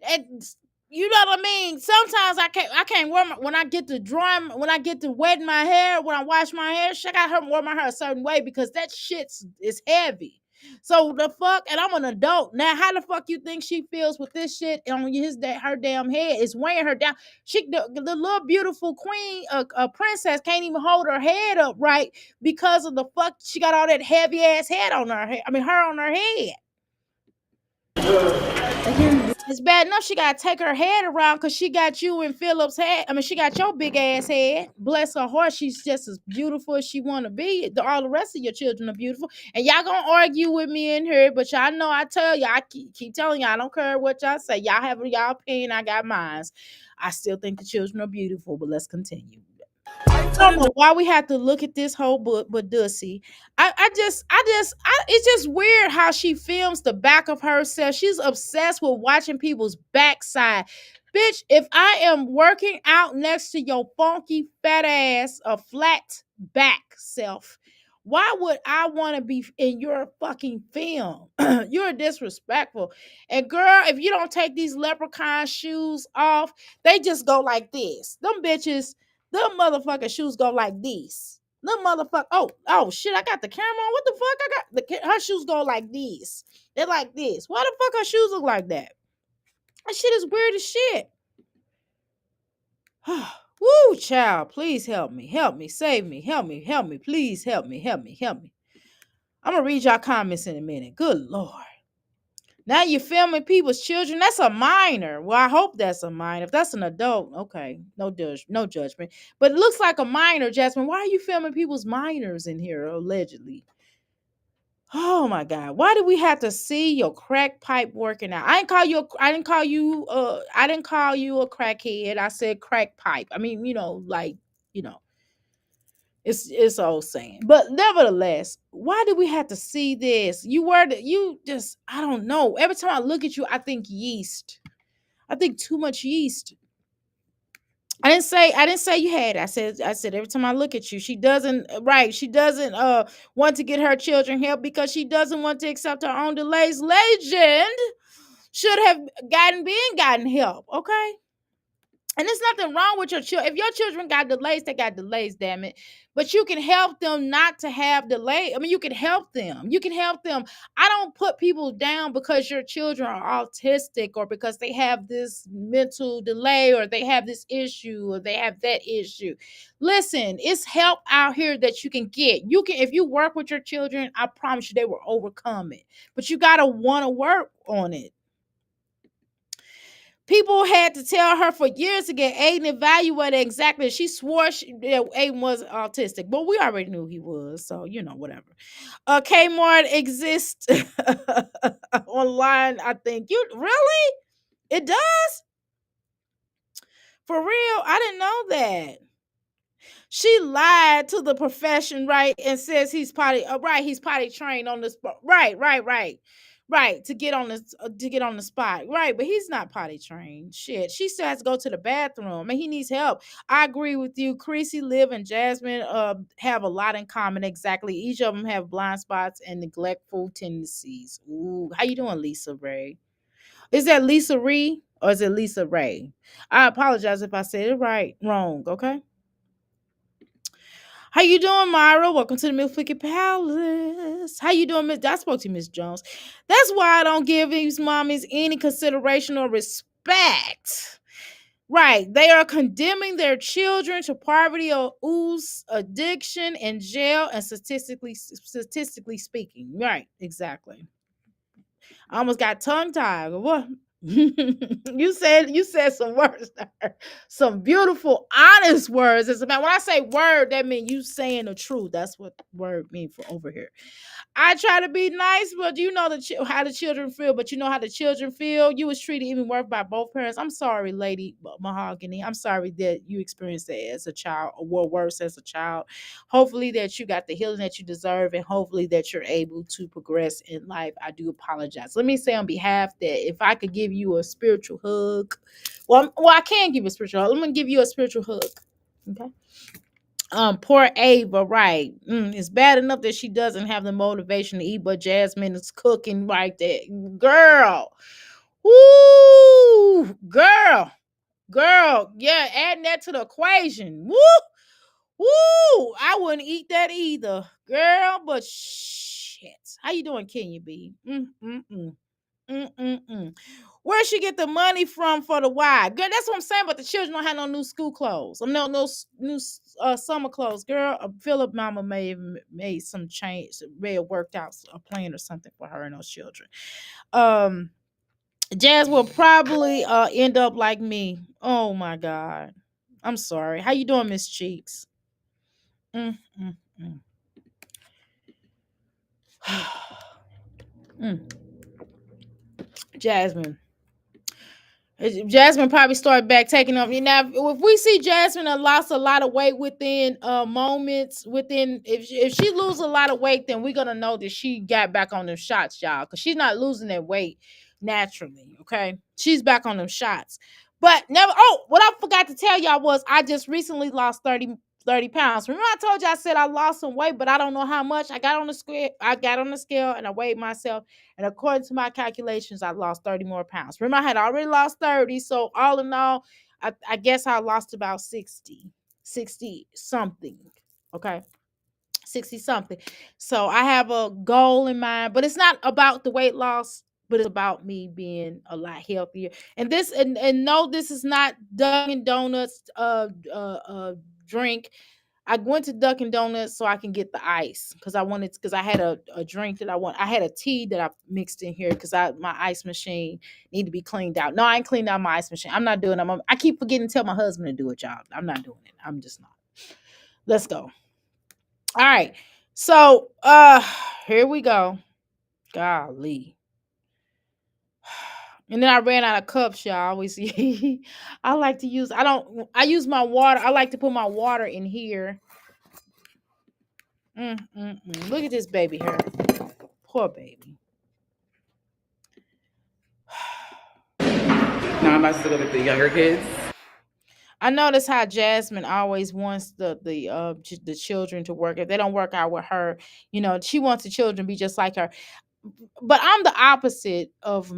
and you know what I mean. Sometimes I can't wear when I get to drawing, when I get to wetting my hair, when I wash my hair. I got her wear my hair a certain way because that shit is heavy. So the fuck, and I'm an adult now. How the fuck you think she feels with this shit on her damn head? It's weighing her down. The little beautiful queen, a princess, can't even hold her head up right because of the fuck she got all that heavy ass head on her head. I mean, her on her head. It's bad enough she gotta take her head around because she got you in Philip's head. I mean, she got your big ass head. Bless her heart, she's just as beautiful as she wanna be. All the rest of your children are beautiful. And y'all gonna argue with me in here, but y'all know I tell y'all, I keep telling y'all, I don't care what y'all say. Y'all have y'all opinion, I got mine. I still think the children are beautiful, but let's continue. I don't know why we have to look at this whole book, but Dussy, it's just weird how she films the back of herself. She's obsessed with watching people's backside. Bitch, if I am working out next to your funky fat ass, a flat back self, why would I want to be in your fucking film? You're disrespectful. And girl, if you don't take these leprechaun shoes off, they just go like this. Them bitches, them motherfucking shoes go like this. Them motherfucker. Oh shit! I got the camera on. What the fuck? I got her shoes go like this. They're like this. Why the fuck her shoes look like that? That shit is weird as shit. Woo, child, please help me. Help me. Save me. Help me. Help me. Please help me. Help me. Help me. I'm going to read y'all comments in a minute. Good Lord. Now you're filming people's children. That's a minor. Well, I hope that's a minor. If that's an adult, okay. No judgment. But it looks like a minor, Jasmine. Why are you filming people's minors in here, allegedly? Oh my God! Why do we have to see your crack pipe working out? I didn't call you. I didn't call you. I didn't call you a crackhead. I said crack pipe. I mean, like, you know, it's old saying. But nevertheless, why do we have to see this? You just. I don't know. Every time I look at you, I think yeast. I think too much yeast. I didn't say you had it. I said every time I look at you, she doesn't right. She doesn't want to get her children help because she doesn't want to accept her own delays. Legend should have gotten help. Okay. And there's nothing wrong with your children. If your children got delays, they got delays, damn it. But you can help them not to have delay. I mean, you can help them. You can help them. I don't put people down because your children are autistic or because they have this mental delay or they have this issue or they have that issue. Listen, it's help out here that you can get. You can, if you work with your children, I promise you they will overcome it. But you gotta want to work on it. People had to tell her for years to get Aiden evaluated exactly. She swore Aiden was autistic, but we already knew he was, so whatever. Kmart exists online. I think you really it does for real. I didn't know that. She lied to the profession, right, and says he's potty. Right, he's potty trained on the spot. Right, to get on the spot. Right, but he's not potty trained. Shit, she still has to go to the bathroom, and he needs help. I agree with you. Creasy, Liv, and Jasmine have a lot in common. Exactly, each of them have blind spots and neglectful tendencies. Ooh, how you doing, Lisa Ray? Is that Lisa Ree or is it Lisa Ray? I apologize if I said it wrong. Okay. How you doing, Myra? Welcome to the Milk Flicky Palace. How you doing, Miss? I spoke to Miss Jones. That's why I don't give these mommies any consideration or respect. Right. They are condemning their children to poverty or ooze, addiction, and jail, and statistically speaking. Right, exactly. I almost got tongue tied. What? You said some words there. Some beautiful, honest words. It's about when I say word, that means you saying the truth. That's what word mean for over here. I try to be nice, but you know how the children feel. But you know how the children feel. You was treated even worse by both parents. I'm sorry, Lady Mahogany. I'm sorry that you experienced that as a child, or worse as a child. Hopefully that you got the healing that you deserve, and hopefully that you're able to progress in life. I do apologize. Let me say on behalf that if I could give you a spiritual hug, well, I can give you a spiritual hug. Let me give you a spiritual hug. Okay. Poor Ava, right? It's bad enough that she doesn't have the motivation to eat, but Jasmine is cooking right there. Girl, woo, girl, yeah, adding that to the equation. Woo, woo, I wouldn't eat that either, girl. But shit, how you doing, Kenya B? Mm-mm. Where she get the money from for the why? Girl, that's what I'm saying. But the children don't have no new school clothes. No new summer clothes. Girl, Philip mama may have made some change, may have worked out a plan or something for her and those children. Jazz will probably end up like me. Oh my God, I'm sorry. How you doing, Miss Cheeks? Mm, mm, mm. Mm. Jasmine. Jasmine probably started back taking off. Now, if we see Jasmine lost a lot of weight within moments, if she lose a lot of weight, then we're gonna know that she got back on them shots, y'all, because she's not losing that weight naturally. Okay, she's back on them shots. But never. Oh, what I forgot to tell y'all was I just recently lost 30 pounds. Remember I told you I said I lost some weight, but I don't know how much. I got on the scale. I got on the scale and I weighed myself. And according to my calculations, I lost 30 more pounds. Remember, I had already lost 30. So all in all, I guess I lost about 60 something. Okay. 60 something. So I have a goal in mind, but it's not about the weight loss, but it's about me being a lot healthier. And this and no, this is not Dunkin' Donuts drink. I went to Dunkin' Donuts so I can get the ice because I had a drink that I had a tea that I mixed in here because my ice machine need to be cleaned out. No, I ain't cleaned out my ice machine. I'm not doing it. I keep forgetting to tell my husband to do it, y'all. I'm not doing it. I'm just not. Let's go. All right. So here we go. Golly. And then I ran out of cups, y'all. I always I like to use I use my water. I like to put my water in here. Look at this baby here. Poor baby. Now I'm about to go with the younger kids. I notice how Jasmine always wants the children to work. If they don't work out with her, she wants the children to be just like her. But I'm the opposite of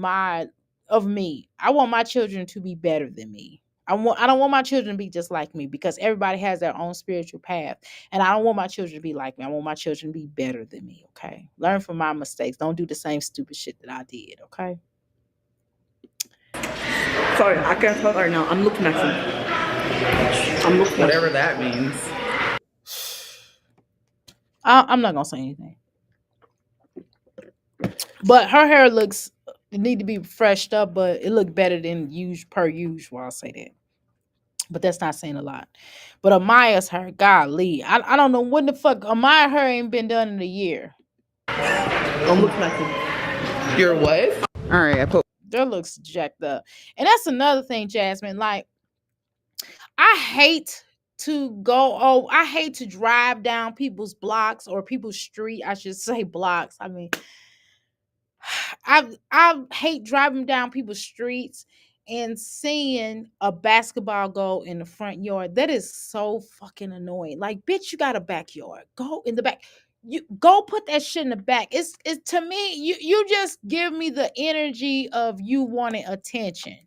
me. I want my children to be better than me. I don't want my children to be just like me because everybody has their own spiritual path. And I don't want my children to be like me. I want my children to be better than me. Okay. Learn from my mistakes. Don't do the same stupid shit that I did. Okay. Sorry, I can't talk right now. I'm looking at some. I'm looking whatever that means. I'm not gonna say anything. But her hair it need to be freshed up, but it looked better than per usual. I'll say that. But that's not saying a lot. But Amaya's hair, golly. I don't know when the fuck Amaya hair ain't been done in a year. I'm looking at some. Your what? All right, I put That looks jacked up. And that's another thing, Jasmine. Like, I hate I hate to drive down people's blocks or people's street. I should say blocks. I mean, I hate driving down people's streets and seeing a basketball goal in the front yard. That is so fucking annoying. Like, bitch, you got a backyard. Go in the back. You go put that shit in the back. It's to me, you just give me the energy of you wanting attention.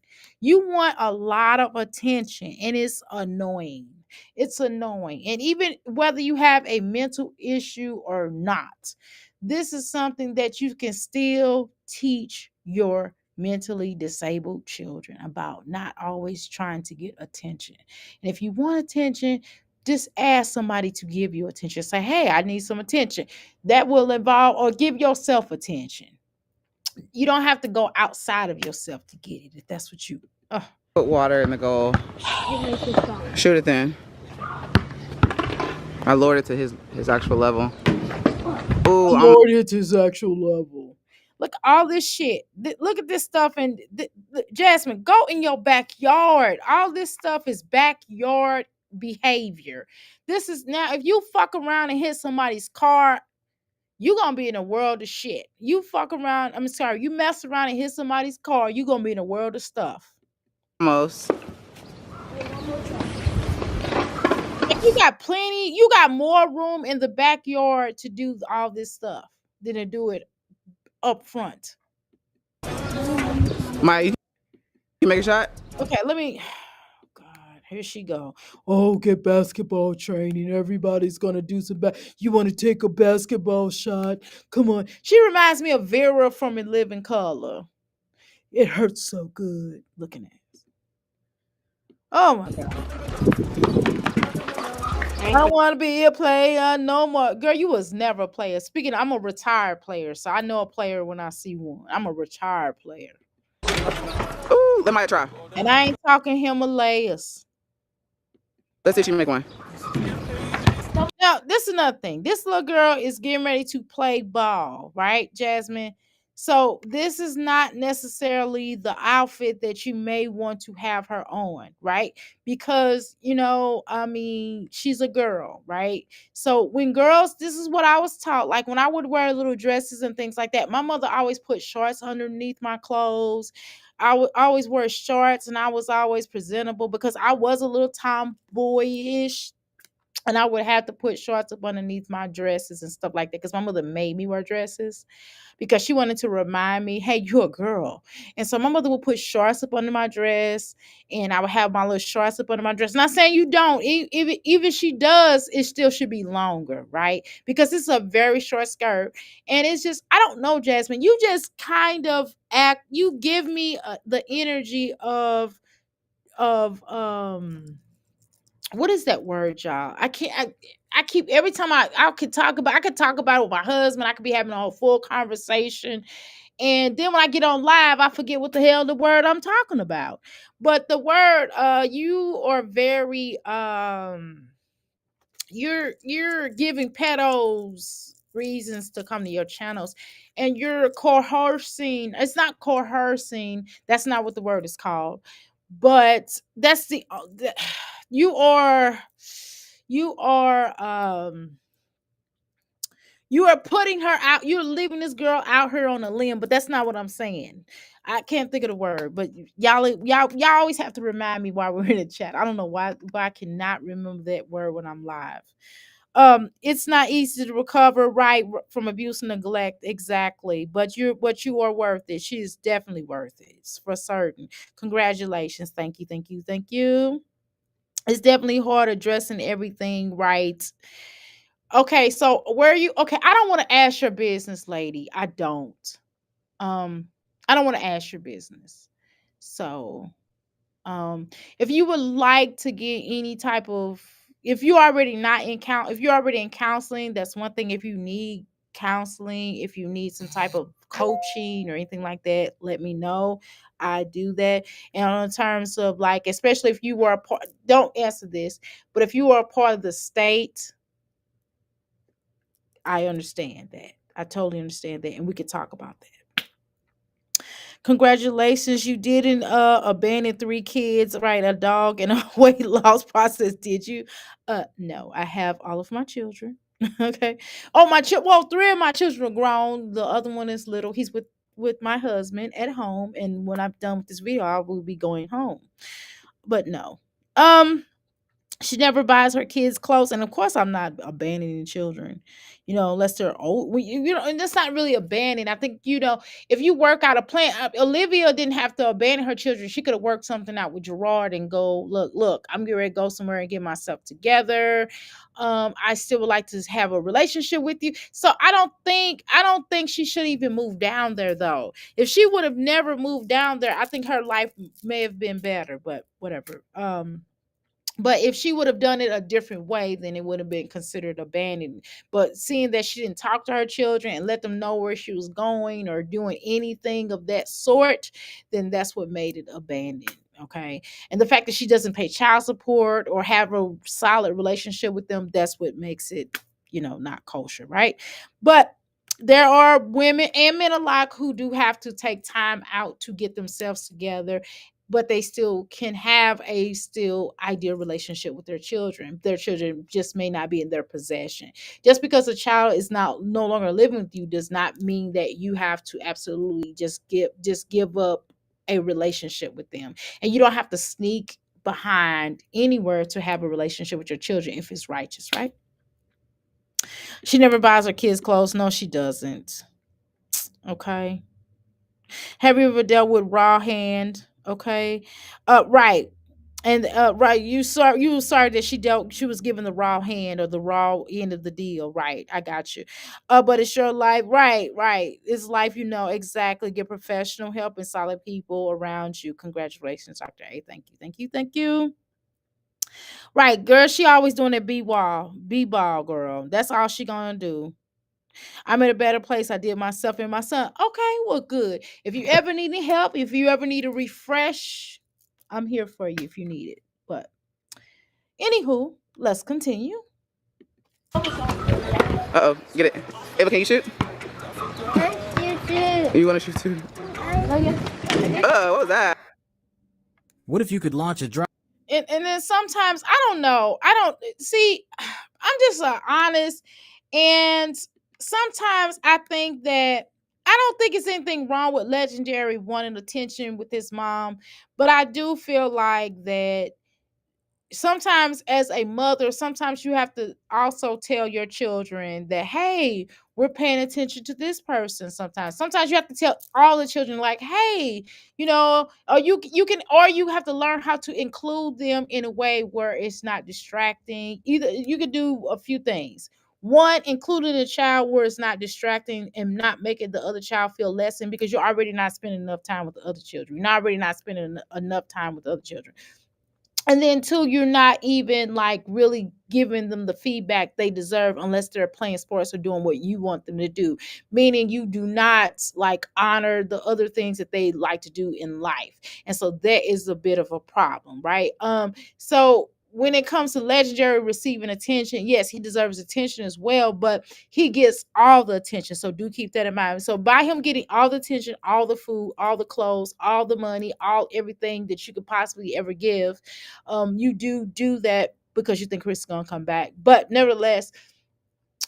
You want a lot of attention, and it's annoying. It's annoying. And even whether you have a mental issue or not, this is something that you can still teach your mentally disabled children about, not always trying to get attention. And if you want attention, just ask somebody to give you attention. Say, hey, I need some attention. That will involve, or give yourself attention. You don't have to go outside of yourself to get it if that's what you. put water in the goal. Shoot it then. I lowered it to his actual level. Ooh, Lowered it to his actual level. Look, all this shit. Look at this stuff. And Jasmine, go in your backyard. All this stuff is backyard behavior. This is now, if you fuck around and hit somebody's car, you gonna be in a world of shit. You fuck around, I'm sorry, you mess around and hit somebody's car, you gonna be in a world of stuff. almost. And you got more room in the backyard to do all this stuff than to do it up front. You make a shot? Okay, let me. God, here she go. Oh, get basketball training. Everybody's gonna do some. You want to take a basketball shot? Come on. She reminds me of Vera from In Living Color. It hurts so good looking at it. Oh my god. I don't want to be a player no more. Girl, you was never a player. Speaking, I'm a retired player, so I know a player when I see one. I'm a retired player. Ooh, let me try. And I ain't talking Himalayas. Let's see if she can make one. Now, this is another thing. This little girl is getting ready to play ball, right, Jasmine? So this is not necessarily the outfit that you may want to have her on, right? Because, I mean, she's a girl, right? So when girls, this is what I was taught. Like when I would wear little dresses and things like that, my mother always put shorts underneath my clothes. I would always wear shorts and I was always presentable because I was a little tomboyish, and I would have to put shorts up underneath my dresses and stuff like that because my mother made me wear dresses because she wanted to remind me, hey, you're a girl. And so my mother would put shorts up under my dress, and I would have my little shorts up under my dress. Not saying you don't. Even she does, it still should be longer, right? Because it's a very short skirt. And it's just, I don't know, Jasmine. You just kind of act, you give me the energy of what is that word, y'all? I can't. I keep every time I could talk about it with my husband. I could be having a whole full conversation, and then when I get on live, I forget what the hell the word I'm talking about. But the word, you are very you're giving pedos reasons to come to your channels, and you're coercing. It's not coercing. That's not what the word is called. But that's you are you are you are putting her out. You're leaving this girl out here on a limb, but that's not what I'm saying. I can't think of the word, but y'all always have to remind me while we're in the chat. I don't know why I cannot remember that word when I'm live. It's not easy to recover, right, from abuse and neglect, exactly, but you are worth it. She is definitely worth it, it's for certain. Congratulations. Thank you, thank you, thank you. It's definitely hard addressing everything, right? Okay, so where are you? Okay, I don't want to ask your business, lady. Um I don't want to ask your business. So um, if you would like to get any type of, if you already not in count, if you're already in counseling, that's one thing. If you need counseling, if you need some type of coaching or anything like that, let me know. I do that. And on terms of like, especially if you were a part, don't answer this, but if you are a part of the state, I understand that. I totally understand that, and we could talk about that. Congratulations, you didn't abandon three kids, right? A dog and a weight loss process, did you? No, I have all of my children. Okay. Oh, well, three of my children are grown. The other one is little. He's with my husband at home, and when I'm done with this video, I will be going home. But no. She never buys her kids clothes, and of course I'm not abandoning children, unless they're old. And that's not really abandoning. I think, if you work out a plan, Olivia didn't have to abandon her children. She could have worked something out with Gerard and go, look, I'm getting ready to go somewhere and get myself together. I still would like to have a relationship with you. So I don't think she should even move down there, though. If she would have never moved down there, I think her life may have been better, but whatever. But if she would have done it a different way, then it would have been considered abandoned. But seeing that she didn't talk to her children and let them know where she was going or doing anything of that sort, then that's what made it abandoned. Okay. And the fact that she doesn't pay child support or have a solid relationship with them, that's what makes it, not kosher. Right. But there are women and men alike who do have to take time out to get themselves together, but they still can have a still ideal relationship with their children. Their children just may not be in their possession. Just because a child is no longer living with you does not mean that you have to absolutely just give up a relationship with them. And you don't have to sneak behind anywhere to have a relationship with your children if it's righteous, right? She never buys her kids clothes. No, she doesn't. Okay. Have you ever dealt with raw hand? Okay. Right. And right, you were sorry that she was given the raw hand or the raw end of the deal. Right. I got you. But it's your life. Right, right. It's life, exactly. Get professional help and solid people around you. Congratulations, Dr. A. Thank you. Thank you. Thank you. Right, girl, she always doing that b-ball, girl. That's all she gonna do. I'm in a better place. I did myself and my son. Okay, well, good. If you ever need any help, if you ever need a refresh, I'm here for you if you need it. But anywho, let's continue. Uh oh, get it. Ava, can you shoot? You want to shoot too? What was that? What if you could launch a drone? And then sometimes I don't know. I don't see. I'm just honest, and sometimes I think that I don't think it's anything wrong with Legendary wanting attention with his mom, but I do feel like that sometimes as a mother, sometimes you have to also tell your children that, hey, we're paying attention to this person. Sometimes you have to tell all the children, like, hey, or you can, or you have to learn how to include them in a way where it's not distracting. Either you could do a few things. One, including a child where it's not distracting and not making the other child feel less than, because you're already not spending enough time with the other children. You're already not spending enough time with the other children. And then two, you're not even like really giving them the feedback they deserve unless they're playing sports or doing what you want them to do, meaning you do not like honor the other things that they like to do in life. And so that is a bit of a problem, right? So when it comes to Legendary receiving attention, yes, he deserves attention as well, but he gets all the attention. So do keep that in mind. So by him getting all the attention, all the food, all the clothes, all the money, all everything that you could possibly ever give, you do that because you think Chris is gonna come back. But nevertheless,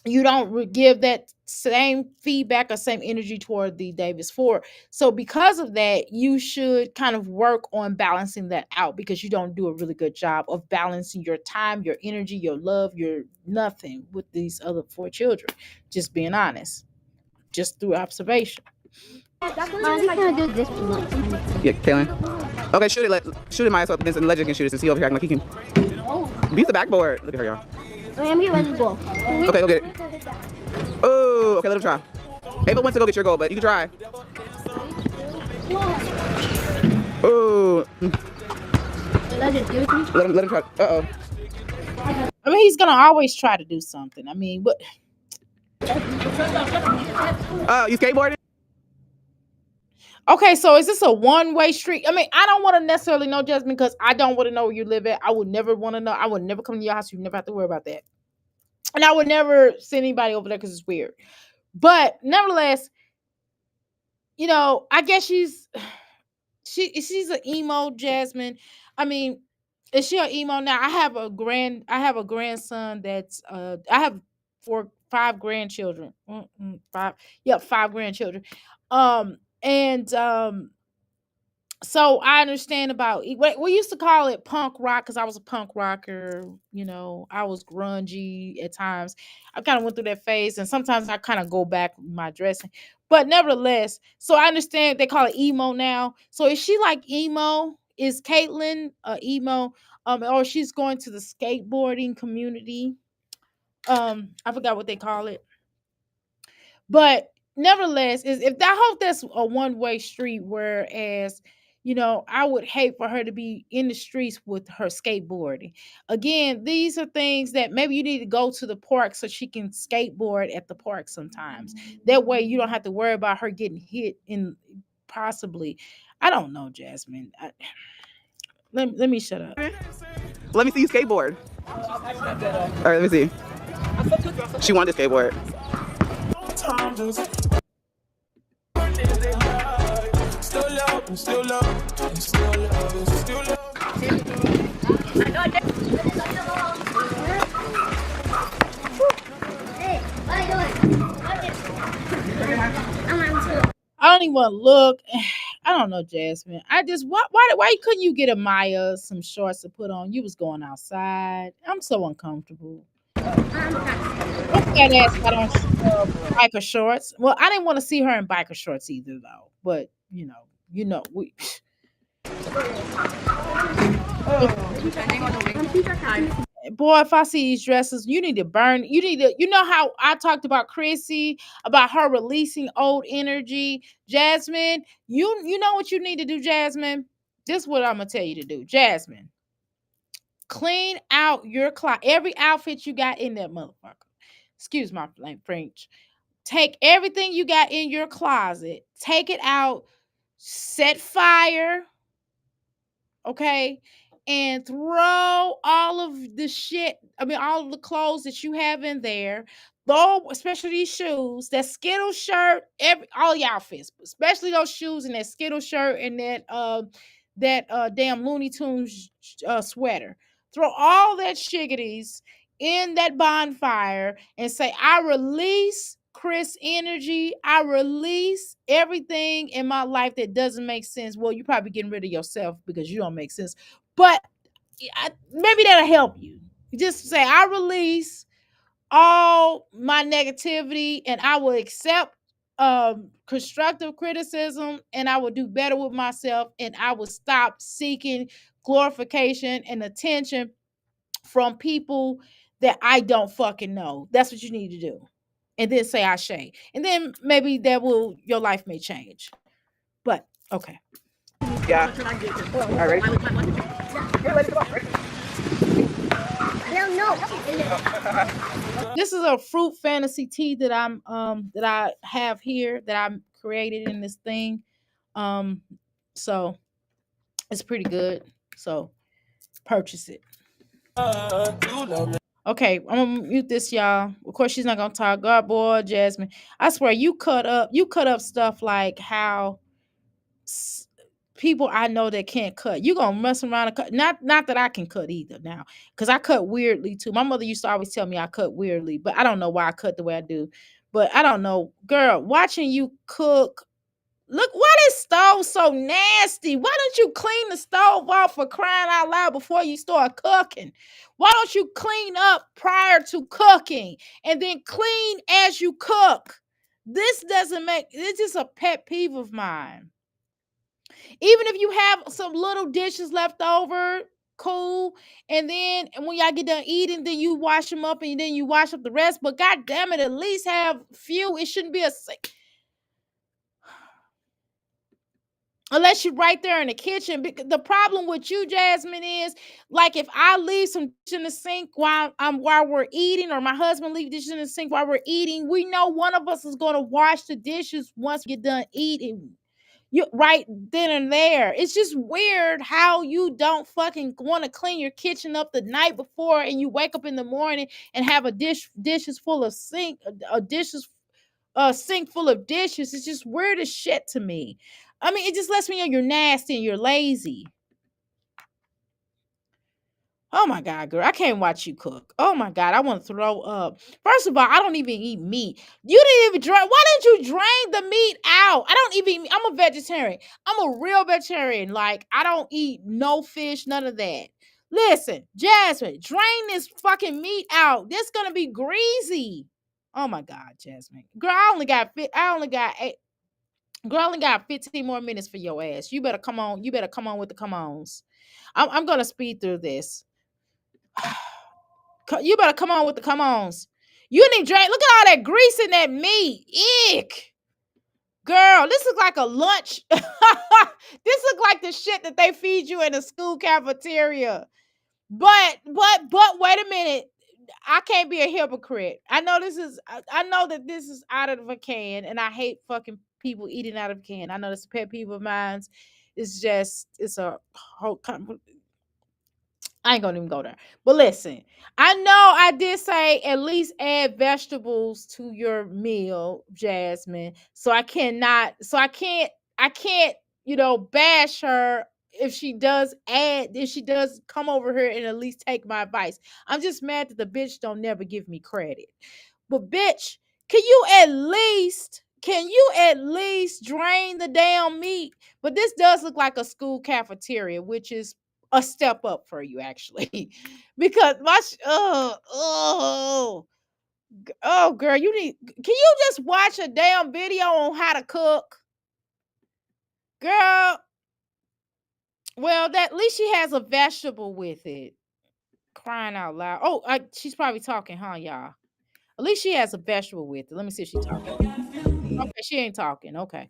you don't give that same feedback or same energy toward the Davis 4. So because of that, you should kind of work on balancing that out, because you don't do a really good job of balancing your time, your energy, your love, your nothing with these other four children. Just being honest, just through observation. Mom, we kind of do this too much. Yeah, Kaylin. Okay, shoot it. Shoot it, Maya, so then Legend can shoot it since he over here acting like he can. Beat the backboard. Look at her, y'all. I'm getting ready to go. Okay, go get it. Oh, okay, let him try. Ava wants to go get your goal, but you can try. Oh. Let him try. Uh-oh. I mean, he's gonna always try to do something. I mean, what? You skateboarding? Okay, so is this a one-way street? I mean, I don't want to necessarily know, Jasmine, because I don't want to know where you live at. I would never want to know. I would never come to your house. You never have to worry about that. And I would never send anybody over there because it's weird. But nevertheless, I guess she's an emo, Jasmine. I mean, is she an emo now? I have a grandson that's I have five grandchildren. Five, yeah, five grandchildren. And so I understand about we used to call it punk rock because I was a punk rocker. I was grungy at times. I kind of went through that phase, and sometimes I kind of go back with my dressing. But nevertheless, so I understand they call it emo now. So is she like emo? Is Caitlin emo? Or she's going to the skateboarding community? I forgot what they call it. But nevertheless, is if I hope that's a one-way street, whereas I would hate for her to be in the streets with her skateboarding. Again, these are things that maybe you need to go to the park so she can skateboard at the park sometimes. That way you don't have to worry about her getting hit in possibly. I don't know, Jasmine. Let me shut up. Let me see you skateboard. All right, let me see. She wanted to skateboard. I don't even want to look. I don't know, Jasmine. I just why couldn't you get a Maya some shorts to put on? You was going outside. I'm so uncomfortable. That ass got on biker shorts. Well, I didn't want to see her in biker shorts either, though. But we. Boy, if I see these dresses, you need to burn. You need to. You know how I talked about Chrissy, about her releasing old energy. Jasmine, you know what you need to do, Jasmine. This is what I'm gonna tell you to do, Jasmine. Clean out your closet. Every outfit you got in that motherfucker. Excuse my French. Take everything you got in your closet, take it out, set fire, okay, and throw all of the shit. I mean, all of the clothes that you have in there. Though, especially these shoes, that Skittle shirt, all y'all fits, especially those shoes and that Skittle shirt and that damn Looney Tunes sweater. Throw all that shiggities in that bonfire and say, I release Chris energy. I release everything in my life that doesn't make sense. Well, you're probably getting rid of yourself because you don't make sense. But maybe that'll help you. Just say, I release all my negativity and I will accept constructive criticism and I will do better with myself and I will stop seeking glorification and attention from people that I don't fucking know. That's what you need to do. And then say I shay. And then maybe your life may change. But okay. Yeah. All right, ready? This is a fruit fantasy tea that that I have here that I created in this thing. Um, so it's pretty good. So purchase it. Okay, I'm gonna mute this, y'all. Of course, she's not gonna talk. God, boy, Jasmine. I swear, you cut up stuff like how people I know that can't cut. You gonna mess around and cut. Not that I can cut either now, because I cut weirdly too. My mother used to always tell me I cut weirdly, but I don't know why I cut the way I do. But I don't know, girl. Watching you cook. Look, why this stove so nasty? Why don't you clean the stove off for crying out loud before you start cooking? Why don't you clean up prior to cooking and then clean as you cook? This doesn't make it's just a pet peeve of mine. Even if you have some little dishes left over, cool. And then when y'all get done eating, then you wash them up and then you wash up the rest. But god damn it, at least have few. It shouldn't be a unless you're right there in the kitchen. The problem with you, Jasmine, is like if I leave some dish in the sink while we're eating, or my husband leave dishes in the sink while we're eating, we know one of us is going to wash the dishes once we get done eating. You right then and there. It's just weird how you don't fucking want to clean your kitchen up the night before, and you wake up in the morning and have a dishes full of sink full of dishes. It's just weird as shit to me. I mean, it just lets me know you're nasty and you're lazy. Oh my God, girl, I can't watch you cook. Oh my God, I want to throw up. First of all, I don't even eat meat. You didn't even drain. Why didn't you drain the meat out? I don't even. I'm a vegetarian. I'm a real vegetarian. Like I don't eat no fish, none of that. Listen, Jasmine, drain this fucking meat out. This gonna be greasy. Oh my God, Jasmine, girl, I only got eight. Girl, I only got 15 more minutes for your ass. You better come on. You better come on with the come ons. I'm gonna speed through this. You better come on with the come ons. You need drink. Look at all that grease in that meat. Ick. Girl, this looks like a lunch. This looks like the shit that they feed you in the school cafeteria. But wait a minute. I can't be a hypocrite. I know that this is out of a can, and I hate fucking people eating out of a can. I know this pet peeve of mine. It's a whole I ain't gonna even go there. But listen, I know I did say at least add vegetables to your meal, Jasmine. I can't, bash her if she does come over here and at least take my advice. I'm just mad that the bitch don't never give me credit. But bitch, can you at least drain the damn meat? But this does look like a school cafeteria, which is a step up for you actually. Because oh girl, can you just watch a damn video on how to cook? Girl, well, that at least she has a vegetable with it. Crying out loud. Oh, she's probably talking, huh, y'all? At least she has a vegetable with it. Let me see if she's talking. Okay, she ain't talking. Okay.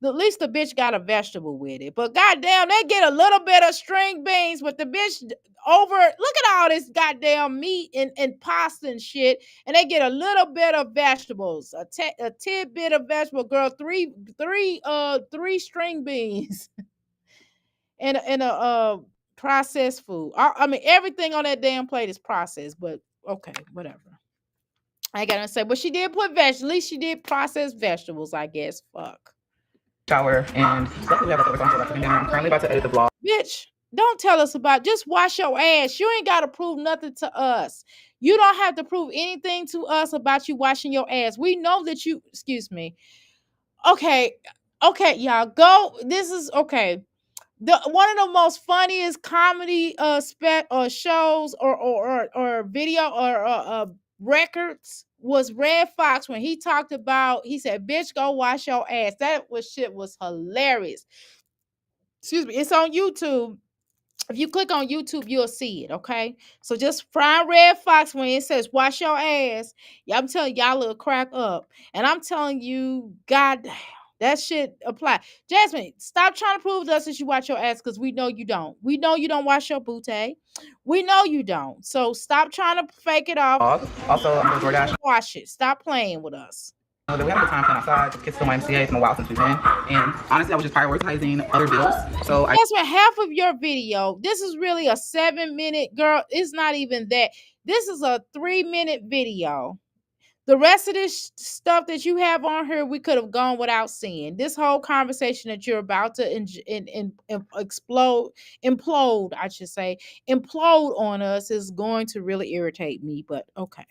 At least the bitch got a vegetable with it. But goddamn, they get a little bit of string beans, but the bitch over. Look at all this goddamn meat and pasta and shit, and they get a little bit of vegetables, a tidbit of vegetable. Girl, three string beans, and a processed food. I mean, everything on that damn plate is processed. But okay, whatever. I gotta say, but she did put vegetables. At least she did processed vegetables, I guess. Fuck. Shower and luckily we have leftovers on, so I'm dinner. I'm currently about to edit the vlog. Bitch, don't tell us about, just wash your ass. You ain't gotta prove nothing to us. You don't have to prove anything to us about you washing your ass. We know that you, excuse me. Okay, okay, y'all go. This is okay. The one of the most funniest comedy shows or video or records was Red Fox when he talked about, he said, bitch, go wash your ass. That was shit was hilarious. Excuse me. It's on YouTube. If you click on YouTube, you'll see it. Okay. So just find Red Fox when it says wash your ass. Yeah, I'm telling y'all will crack up. And I'm telling you, God damn, that shit apply. Jasmine, stop trying to prove to us that you wash your ass because we know you don't. We know you don't wash your booty. We know you don't. So stop trying to fake it off. Also, I'm going DoorDash. Wash it. Stop playing with us. We had a good time playing outside. The kids still my MCA. It's been a while since we've been. And honestly, I was just prioritizing other bills. So I That's what half of your video. This is really a 7-minute, girl. It's not even that. This is a 3-minute video. The rest of this stuff that you have on here, we could have gone without seeing. This whole conversation that you're about to implode, I should say, implode on us is going to really irritate me. But okay.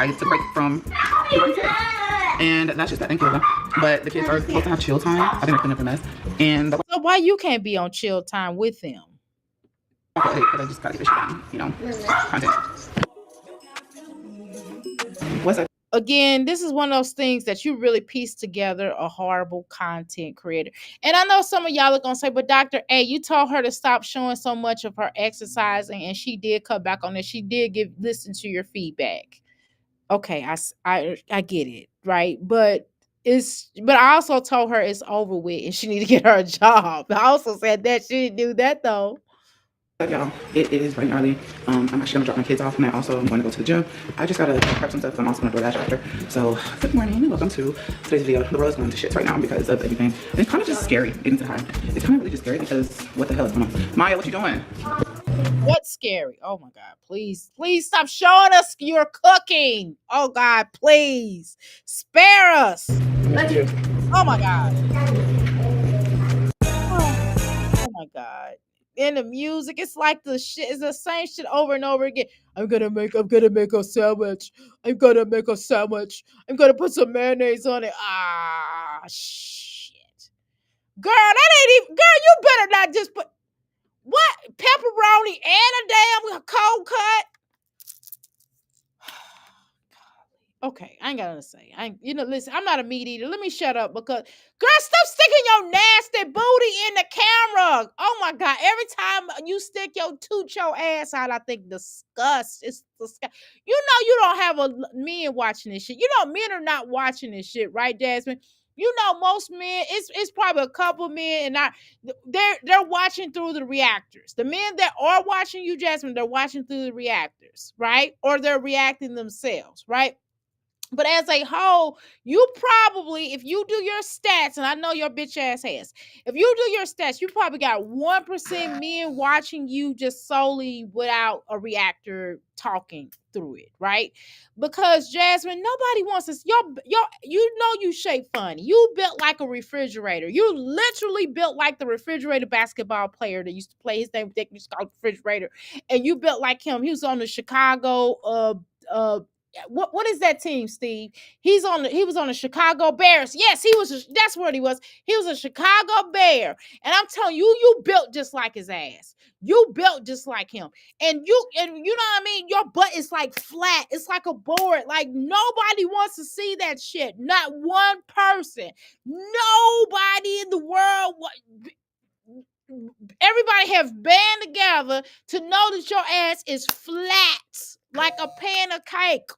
I took a break from and that's just that. Thank you. But the kids are supposed to have chill time. I think they're cleaning up a mess. And so why you can't be on chill time with them? Okay, because I just gotta get this shit done, you know, content. What's that? Again, this is one of those things that you really piece together a horrible content creator. And I know some of y'all are gonna say, but Dr. A, you told her to stop showing so much of her exercising, and she did cut back on it. She did listen to your feedback. Okay, I get it, right? But I also told her it's over with and she need to get her a job. I also said that she didn't do that though. Y'all, it is bright and early. I'm actually gonna drop my kids off and I also am going to go to the gym. I just gotta prep some stuff. I'm also gonna DoorDash after. So good morning and welcome to today's video. The world is going to shit right now because of everything. And it's kind of just scary getting to the high. It's kind of really just scary because what the hell is going on? Maya, what you doing? What's scary? Oh my God, please stop showing us your cooking. Oh God, please spare us. Oh my God. Oh my God. In the music, it's like the shit is the same shit over and over again. I'm gonna make a sandwich. I'm gonna make a sandwich. I'm gonna put some mayonnaise on it. Ah shit. Girl, that ain't even, girl, you better not just put what? Pepperoni and a damn cold cut. Okay, I ain't got nothing to say. Listen, I'm not a meat eater. Let me shut up because, girl, stop sticking your nasty booty in the camera. Oh my God, every time you stick toot your ass out, I think disgust. It's disgust. You know you don't have men watching this shit. You know men are not watching this shit, right, Jasmine? You know most men, it's probably a couple men, and they're watching through the reactors. The men that are watching you, Jasmine, they're watching through the reactors, right? Or they're reacting themselves, right? But as a whole, you probably, if you do your stats, and I know your bitch ass has, if you do your stats, you probably got 1% men watching you just solely without a reactor talking through it, right? Because Jasmine, nobody wants this. You know you shape funny. You built like a refrigerator. You literally built like the refrigerator basketball player that used to play. His name Dick used to call refrigerator, and you built like him. He was on the Chicago what is that team, Steve? He was on the Chicago Bears. Yes, that's what he was. He was a Chicago Bear. And I'm telling you, you built just like his ass. You built just like him. And you know what I mean? Your butt is like flat. It's like a board. Like nobody wants to see that shit. Not one person. Nobody in the world. Everybody have band together to know that your ass is flat like a pan of cake.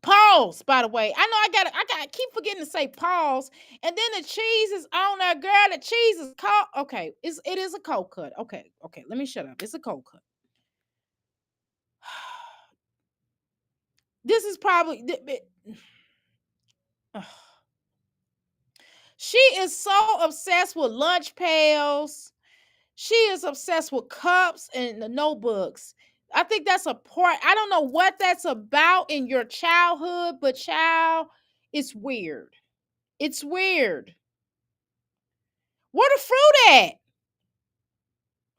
Pause, by the way. I know I gotta keep forgetting to say pause. And then the cheese is on there, girl. The cheese is cold. Okay, it is a cold cut. Okay, let me shut up. It's a cold cut. This is probably she is so obsessed with lunch pails. She is obsessed with cups and the notebooks. I think that's a part. I don't know what that's about in your childhood, but child, it's weird. It's weird. Where the fruit at?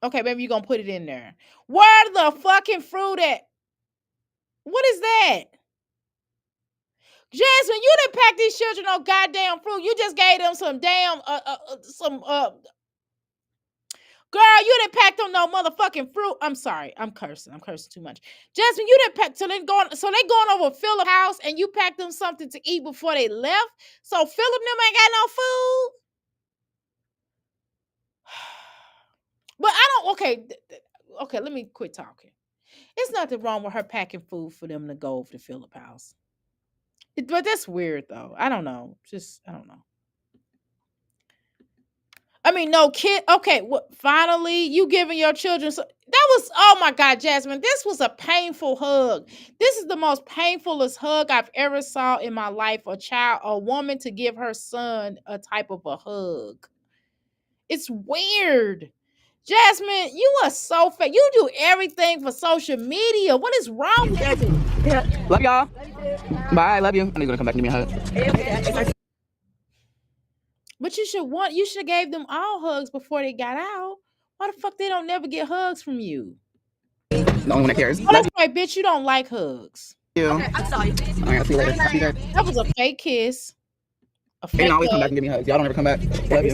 Okay, maybe you're gonna put it in there. Where the fucking fruit at? What is that? Jasmine, you didn't pack these children no goddamn fruit. You just gave them some damn girl, you didn't pack them no motherfucking fruit. I'm sorry. I'm cursing. I'm cursing too much. Jasmine, you didn't pack so they going over Philip's house and you packed them something to eat before they left. So Philip them ain't got no food. But I don't okay, let me quit talking. It's nothing wrong with her packing food for them to go over to Philip's house. But that's weird though. I don't know. I don't know. I mean, no kid. Okay, finally, you giving your children. That was, oh my God, Jasmine. This was a painful hug. This is the most painfulest hug I've ever saw in my life. A woman to give her son a type of a hug. It's weird. Jasmine, you are so fake. You do everything for social media. What is wrong with you? Yeah. Love y'all. Bye. Love you. I know you're gonna come back and give me a hug. But you should have gave them all hugs before they got out. Why the fuck they don't never get hugs from you? The only one that cares. Oh, that's right, bitch. You don't like hugs. Okay, I'm sorry. All right, I'll see you later. That was a fake kiss. They don't always come back and give me hugs. Y'all don't ever come back. Love you.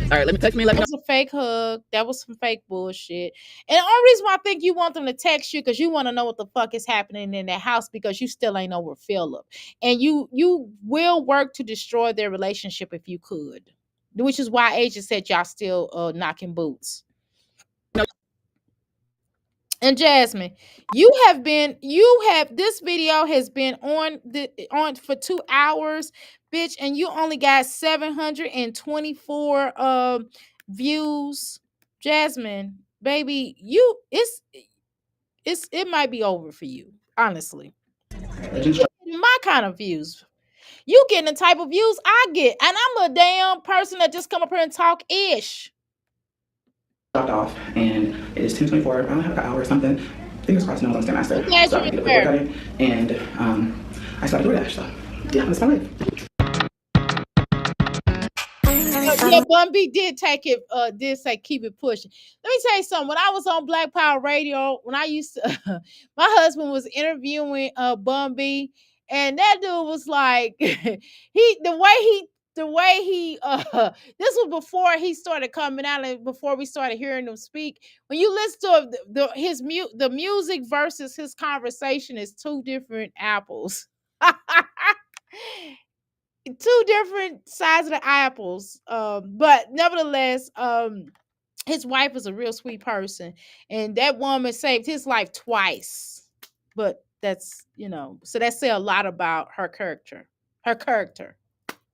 All right, let me text me. Let me know. That was a fake hug. That was some fake bullshit. And the only reason why I think you want them to text you because you want to know what the fuck is happening in that house because you still ain't over Philip. And you will work to destroy their relationship if you could. Which is why Asia said y'all still knocking boots. No. And Jasmine, this video has been on for 2 hours, bitch, and you only got 724 views. Jasmine, baby, it might be over for you, honestly. My kind of views. You getting the type of views I get, and I'm a damn person that just come up here and talk ish. Dropped off, and it is 10:24. I don't have an hour or something. Fingers crossed, no one's gonna master. So I can get a workout in, and I started DoorDash. So yeah, that's my life. Yeah, Bun B did take it, did say keep it pushing. Let me tell you something. When I was on Black Power Radio, when I used to, my husband was interviewing Bun B, and that dude was like, the way he this was before he started coming out and before we started hearing him speak. When you listen to the music versus his conversation is two different apples. Two different sides of the apples. But nevertheless, his wife is a real sweet person, and that woman saved his life twice. But that's, so that say a lot about her character. Her character.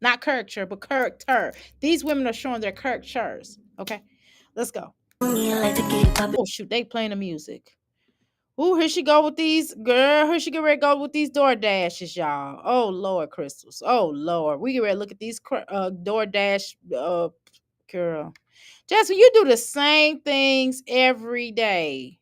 Not character, but character. These women are showing their characters. Okay, let's go. Oh shoot, they playing the music. Ooh, here she go with these, girl. Here she get ready to go with these DoorDashes, y'all. Oh Lord, crystals. Oh Lord, we get ready to look at these DoorDash, girl. Jasmine, you do the same things every day.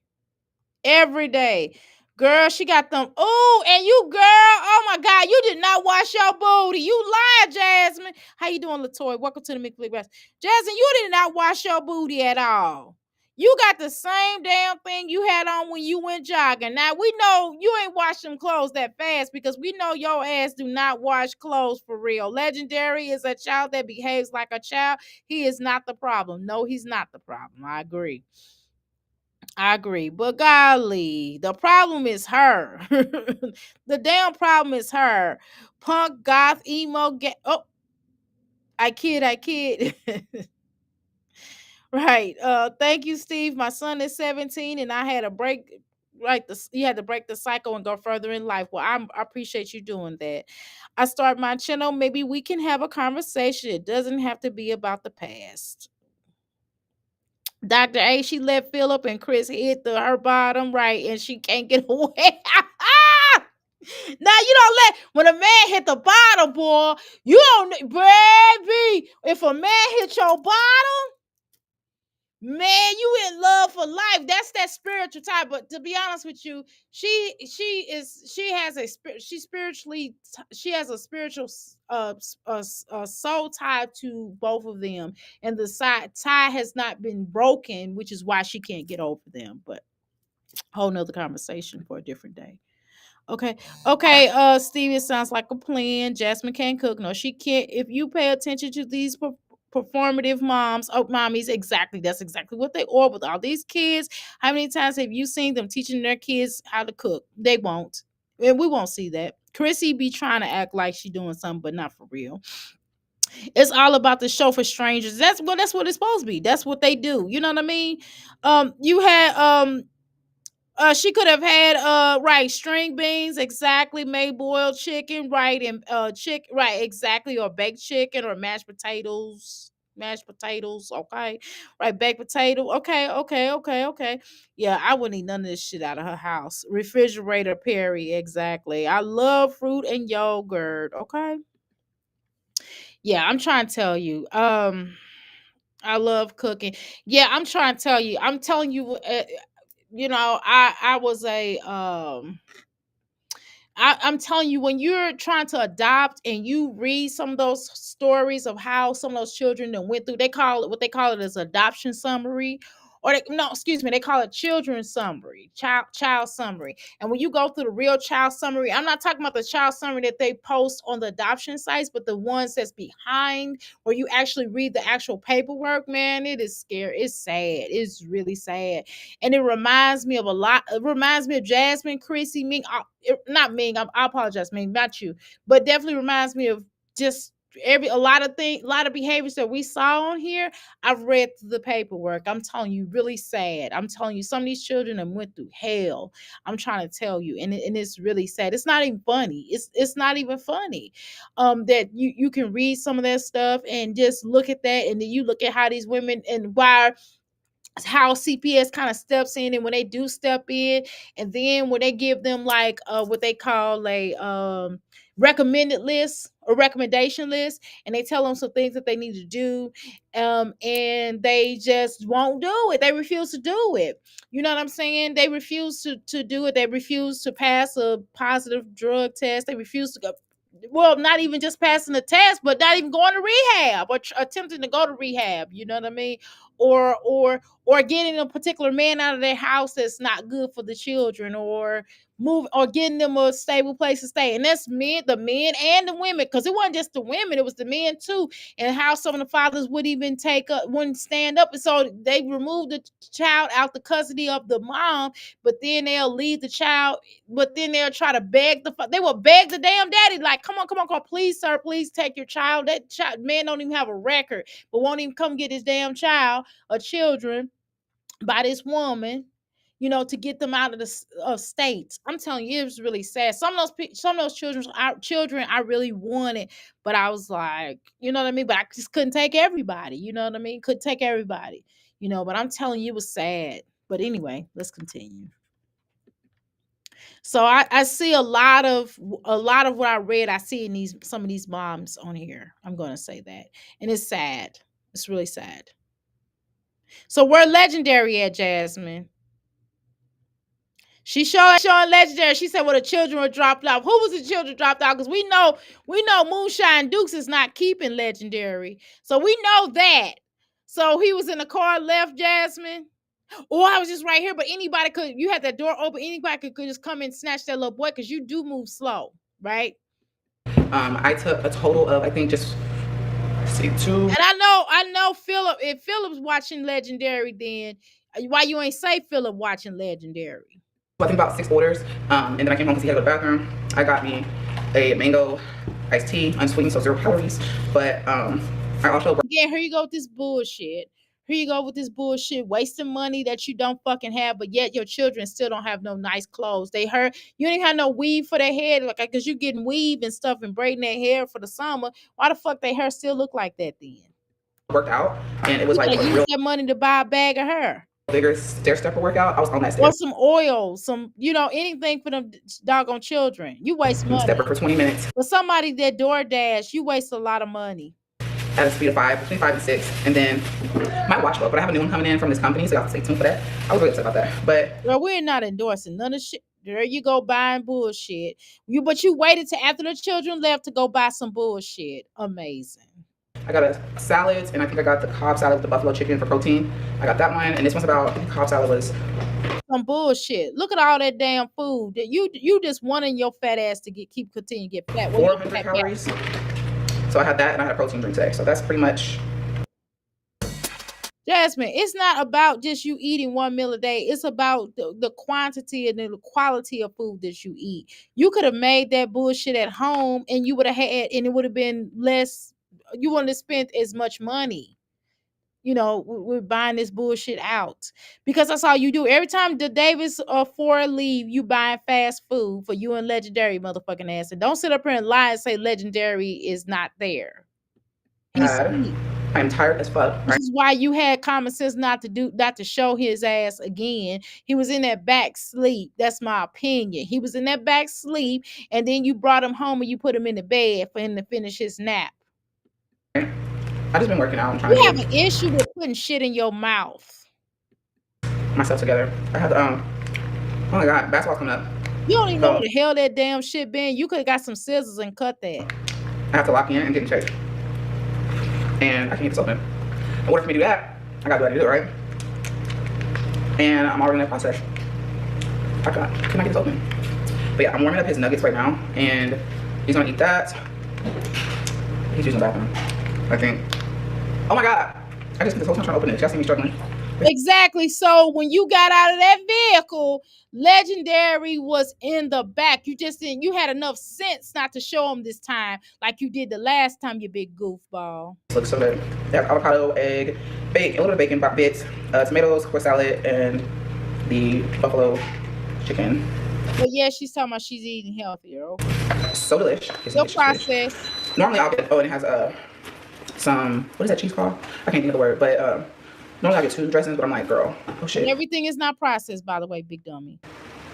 Every day. Girl, she got them. Oh, and you, girl. Oh my God, you did not wash your booty. You lied, Jasmine. How you doing, Latoya? Welcome to the McFlip Rest. Jasmine, you did not wash your booty at all. You got the same damn thing you had on when you went jogging. Now, we know you ain't washed them clothes that fast because we know your ass do not wash clothes for real. Legendary is a child that behaves like a child. He is not the problem. No, he's not the problem. I agree. But golly, the problem is her. The damn problem is her. Punk, goth, emo, oh, I kid. Right. Thank you, Steve. My son is 17 and I had a break. Right. You had to break the cycle and go further in life. Well, I appreciate you doing that. I start my channel. Maybe we can have a conversation. It doesn't have to be about the past. Dr. A, she let Philip and Chris hit her bottom, right, and she can't get away. Now you don't when a man hit the bottom, boy, you don't, baby. If a man hit your bottom, Man, you in love for life. That's that spiritual type. But to be honest with you, she has a spirit. She spiritually she has a spiritual soul tie to both of them, and the tie has not been broken, which is why she can't get over them. But whole nother conversation for a different day. Okay. Okay. Steve, it sounds like a plan. Jasmine can't cook. No, she can't. If you pay attention to these performative mommies, exactly. That's exactly what they are with all these kids. How many times have you seen them teaching their kids how to cook? They won't. And we won't see that. Chrissy be trying to act like she doing something, but not for real. It's all about the show for strangers. That's what it's supposed to be. That's what they do. You know what I mean? You had she could have had right string beans, exactly, made boiled chicken, right, and right, exactly, or baked chicken or mashed potatoes, okay, right, baked potato, okay, okay, okay, okay. Yeah, I wouldn't eat none of this shit out of her house. Refrigerator Perry, exactly. I love fruit and yogurt, okay. Yeah, I'm trying to tell you. I love cooking. Yeah, I'm trying to tell you. I'm telling you. You know, I was a I'm telling you, when you're trying to adopt and you read some of those stories of how some of those children that went through, they call it what they call it as adoption summary, or no, excuse me, they call it children's summary, child summary. And when you go through the real child summary, I'm not talking about the child summary that they post on the adoption sites, but the ones that's behind where you actually read the actual paperwork. Man, it is scary. It's sad. It's really sad, and it reminds me of a lot. It reminds me of Jasmine, Chrissy, Ming. Not Ming. I apologize, Ming, not you, but definitely reminds me of just a lot of things, a lot of behaviors that we saw on here. I've read through the paperwork. I'm telling you, really sad. I'm telling you, some of these children have went through hell. I'm trying to tell you, and it's really sad. It's not even funny. It's not even funny. That you can read some of that stuff and just look at that, and then you look at how these women and why how CPS kind of steps in, and when they do step in, and then when they give them like what they call a recommended list or recommendation list, and they tell them some things that they need to do, and they just won't do it. They refuse to do it. You know what I'm saying? They refuse to do it. They refuse to pass a positive drug test. They refuse to go, well, not even just passing the test, but not even going to rehab or attempting to go to rehab. You know what I mean? Or getting a particular man out of their house that's not good for the children, or move, or getting them a stable place to stay. And that's the men and the women, because it wasn't just the women, it was the men too. And how some of the fathers would even wouldn't stand up, and so they removed the child out the custody of the mom, but then they'll leave the child, but then they'll try to beg they will beg the damn daddy, like, come on, come on, come on, please, sir, please take your child. That child, man, don't even have a record, but won't even come get his damn child or children by this woman, you know, to get them out of the states. I'm telling you, it was really sad. Some of those children I really wanted, but I was like, you know what I mean. But I just couldn't take everybody. You know what I mean? Couldn't take everybody. You know, but I'm telling you, it was sad. But anyway, let's continue. So I see a lot of what I read. I see in some of these moms on here. I'm going to say that, and it's sad. It's really sad. So where Legendary at, Jasmine? She showing Legendary. She said, "Well, the children were dropped off." Who was the children dropped off? Because we know Moonshine Dukes is not keeping Legendary, so we know that. So he was in the car, left, Jasmine. Oh, I was just right here, but anybody could. You had that door open. Anybody could just come and snatch that little boy, because you do move slow, right? I took a total of, I think, just see two. And I know Philip. If Philip's watching Legendary, then why you ain't say Philip watching Legendary? I think about 6 orders, and then I came home because he had to go to the bathroom. I got me a mango iced tea, unsweetened, so 0 calories. But I also again, here you go with this bullshit. Here you go with this bullshit, wasting money that you don't fucking have, but yet your children still don't have no nice clothes. They hurt. You didn't have no weave for their head, like, because you getting weave and stuff and braiding their hair for the summer. Why the fuck their hair still look like that then? Worked out, and it was like use that money to buy a bag of hair. Bigger stair stepper workout. I was on that stair. Or some oil, some, you know, anything for them doggone children. You waste money. Stepper for 20 minutes. For somebody that DoorDash, you waste a lot of money. at a speed of 5, between 5 and 6, and then my watch broke. But I have a new one coming in from this company, so y'all stay tuned for that. I was really upset about that, but Girl, we're not endorsing none of shit. There you go buying bullshit. But you waited till after the children left to go buy some bullshit. Amazing. I got a salad, and I think I got the Cobb salad with the buffalo chicken for protein. I got that one, and this one's about, I think Cobb salad was some bullshit. Look at all that damn food that you just wanting your fat ass to keep continue to get fat. 400 calories. So I had that, and I had a protein drink today. So that's pretty much. Jasmine, it's not about just you eating one meal a day. It's about the quantity and the quality of food that you eat. You could have made that bullshit at home, and you would have had, and it would have been less. You wouldn't have spent as much money. We're buying this bullshit out because that's all you do. Every time the Davis or Ford leave, you buying fast food for you and Legendary motherfucking ass. And don't sit up here and lie and say Legendary is not there. I'm tired as fuck. Right? This is why you had common sense not to show his ass again. He was in that back sleep. That's my opinion. He was in that back sleep, and then you brought him home and you put him in the bed for him to finish his nap. I just been working out. I'm trying you have an issue with putting shit in your mouth. Myself together. I have oh my god, basketball coming up. You don't even know what the hell that damn shit been. You could have got some scissors and cut that. I have to lock in and get in shape. And I can't get this open. In order for me to do that, I gotta do it, right? And I'm already in that process. Can I get this open? But yeah, I'm warming up his nuggets right now, and he's gonna eat that. He's using the bathroom, I think. Oh my god! I just spent this whole time trying to open it. Y'all see me struggling. Exactly. So when you got out of that vehicle, Legendary was in the back. You just didn't. You had enough sense not to show him this time, like you did the last time, you big goofball. This looks so good. They have avocado, egg, bacon, a little bit of bacon, bits, tomatoes, horse salad, and the buffalo chicken. But yeah, she's talking about she's eating healthier. Okay. So delicious. No process. Normally I'll get, and it has some, what is that cheese called? I can't think of the word, but normally I get 2 dressings, but I'm like, girl, oh shit. And everything is not processed, by the way, big dummy.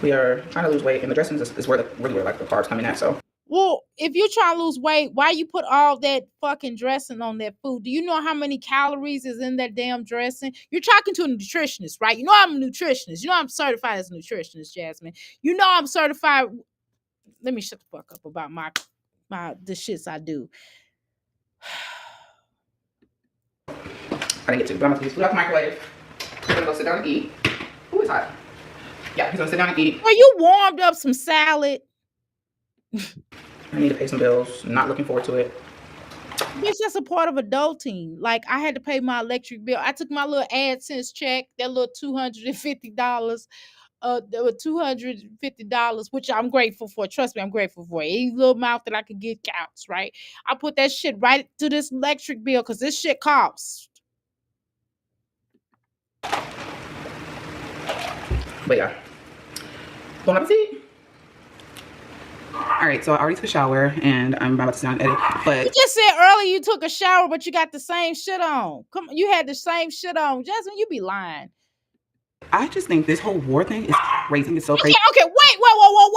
We are trying to lose weight, and the dressings is where really where like the carbs come in at. So. Well, if you're trying to lose weight, why you put all that fucking dressing on that food? Do you know how many calories is in that damn dressing? You're talking to a nutritionist, right? You know I'm a nutritionist. You know I'm certified as a nutritionist, Jasmine. You know I'm certified. Let me shut the fuck up about the shits I do. I didn't get to, but I'm gonna use food out the microwave. I'm gonna go sit down and eat. Ooh, it's hot. Yeah, he's gonna sit down and eat. Well, you warmed up some salad. I need to pay some bills. I'm not looking forward to it. It's just a part of adulting. Like, I had to pay my electric bill. I took my little AdSense check, that little $250. There were $250, which I'm grateful for. Trust me, I'm grateful for. Any little amount that I could get counts, right? I put that shit right to this electric bill because this shit costs. But yeah. Bon appetit. All right, so I already took a shower and I'm about to sit down and edit. But you just said earlier you took a shower, but you got the same shit on. Come on, you had the same shit on. Jasmine, you be lying. I just think this whole war thing is crazy. It's so crazy. Okay, wait, whoa.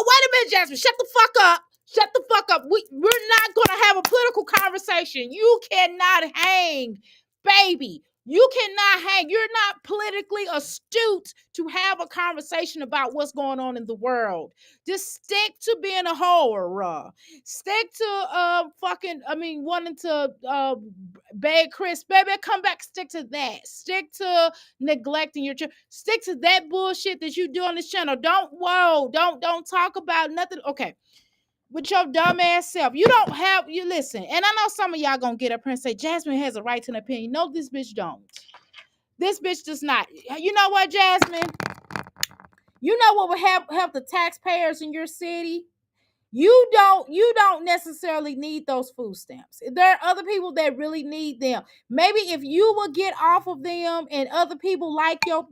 Wait a minute, Jasmine. Shut the fuck up. Shut the fuck up. We're not going to have a political conversation. You cannot hang, baby. You cannot hang. You're not politically astute to have a conversation about what's going on in the world. Just stick to being a whore. Stick to wanting to beg Chris, baby, come back. Stick to that. Stick to neglecting your children. Stick to that bullshit that you do on this channel. Don't talk about nothing. Okay. With your dumb ass self. You listen. And I know some of y'all gonna get up here and say, Jasmine has a right to an opinion. No, this bitch don't. This bitch does not. You know what, Jasmine? You know what would help the taxpayers in your city? You don't necessarily need those food stamps. There are other people that really need them. Maybe if you would get off of them and other people like your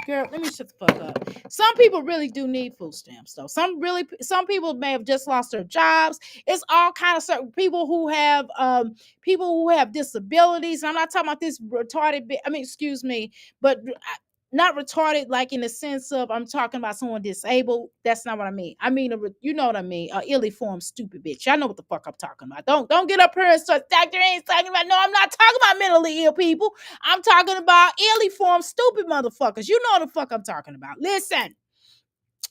girl, let me shut the fuck up. Some people really do need food stamps, though. Some people may have just lost their jobs. It's all kind of certain people who have disabilities. I'm not talking about this retarded. Excuse me, but not retarded like in the sense of I'm talking about someone disabled. That's not what I mean. I mean, you know what I mean, a illy formed stupid bitch. I know what the fuck I'm talking about. Don't get up here and start Dr. Ain't talking about. No, I'm not talking about mentally ill people. I'm talking about illy formed stupid motherfuckers. You know what the fuck I'm talking about. Listen,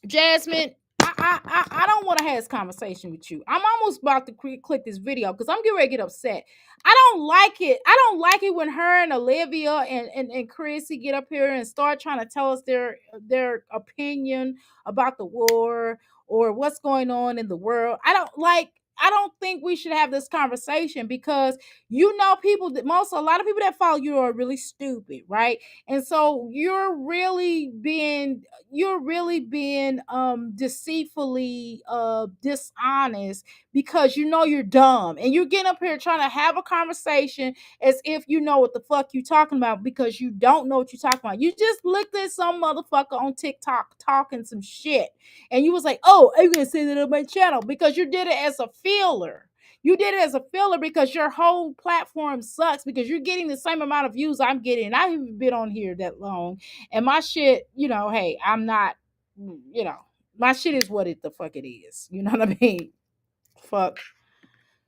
Jasmine, I don't want to have this conversation with you. I'm almost about to click this video because I'm getting ready to get upset. I don't like it. I don't like it when her and Olivia and Chrissy get up here and start trying to tell us their opinion about the war or what's going on in the world. I don't think we should have this conversation because you know a lot of people that follow you are really stupid, right? And so you're really being deceitfully dishonest because you know you're dumb and you're getting up here trying to have a conversation as if you know what the fuck you talking about because you don't know what you're talking about. You just looked at some motherfucker on TikTok talking some shit and you was like, oh, I'm gonna say that on my channel because you did it as a filler. You did it as a filler because your whole platform sucks because you're getting the same amount of views I'm getting. I haven't been on here that long. And my shit, hey, I'm not, my shit is what the fuck it is. You know what I mean? Fuck.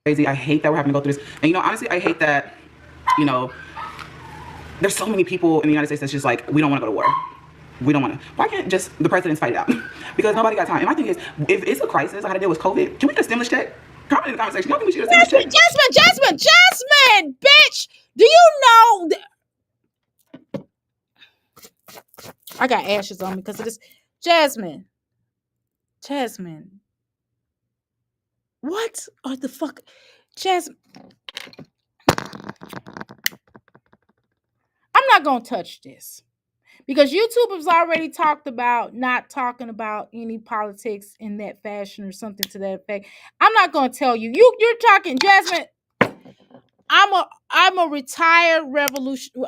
Crazy. I hate that we're having to go through this. And honestly, I hate that, you know, there's so many people in the United States that's just like, we don't want to go to war. We don't want to. Why can't just the presidents fight it out? Because nobody got time. And my thing is, if it's a crisis, I had to deal with COVID, can we get a stimulus check? Comment in the comment section. Y'all think we should get a stimulus check? Jasmine, bitch. Do you know? I got ashes on me because of this. Jasmine. What are the fuck? Jasmine. I'm not going to touch this. Because YouTube has already talked about not talking about any politics in that fashion or something to that effect. I'm not going to tell you. You're talking, Jasmine. I'm a retired revolution.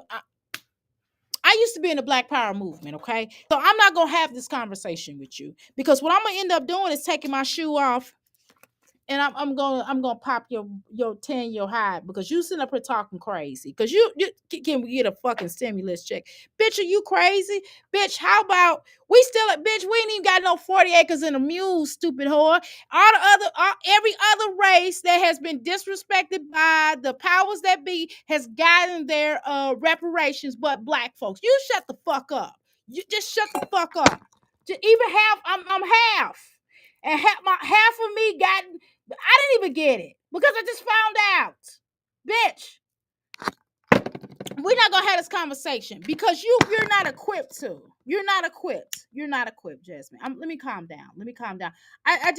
I used to be in the Black Power movement, okay? So I'm not going to have this conversation with you because what I'm going to end up doing is taking my shoe off and I'm gonna pop your 10 year high because you sitting up here talking crazy. Because you can we get a fucking stimulus check? Bitch, are you crazy? Bitch, how about we still bitch, we ain't even got no 40 acres in a mule, stupid whore. Every other race that has been disrespected by the powers that be has gotten their reparations, but black folks. You shut the fuck up. You just shut the fuck up. Even half, I'm half. And half of me got I didn't even get it because I just found out. Bitch, we're not gonna have this conversation because you're not equipped to. You're not equipped. You're not equipped, Jasmine. Let me calm down. I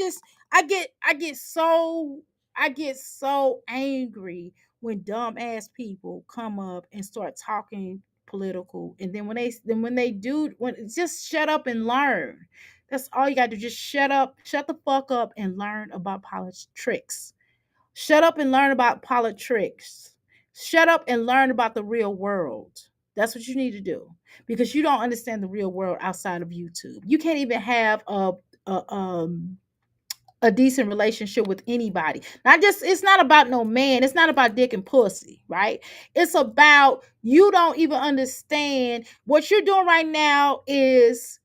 get so angry when dumb ass people come up and start talking political, and then when they do, just shut up and learn. That's all you got to do. Just shut the fuck up, and learn about politics. Shut up and learn about politics. Shut up and learn about the real world. That's what you need to do because you don't understand the real world outside of YouTube. You can't even have a um a decent relationship with anybody. Not just it's not about no man, it's not about dick and pussy, right? It's about you don't even understand what you're doing right now is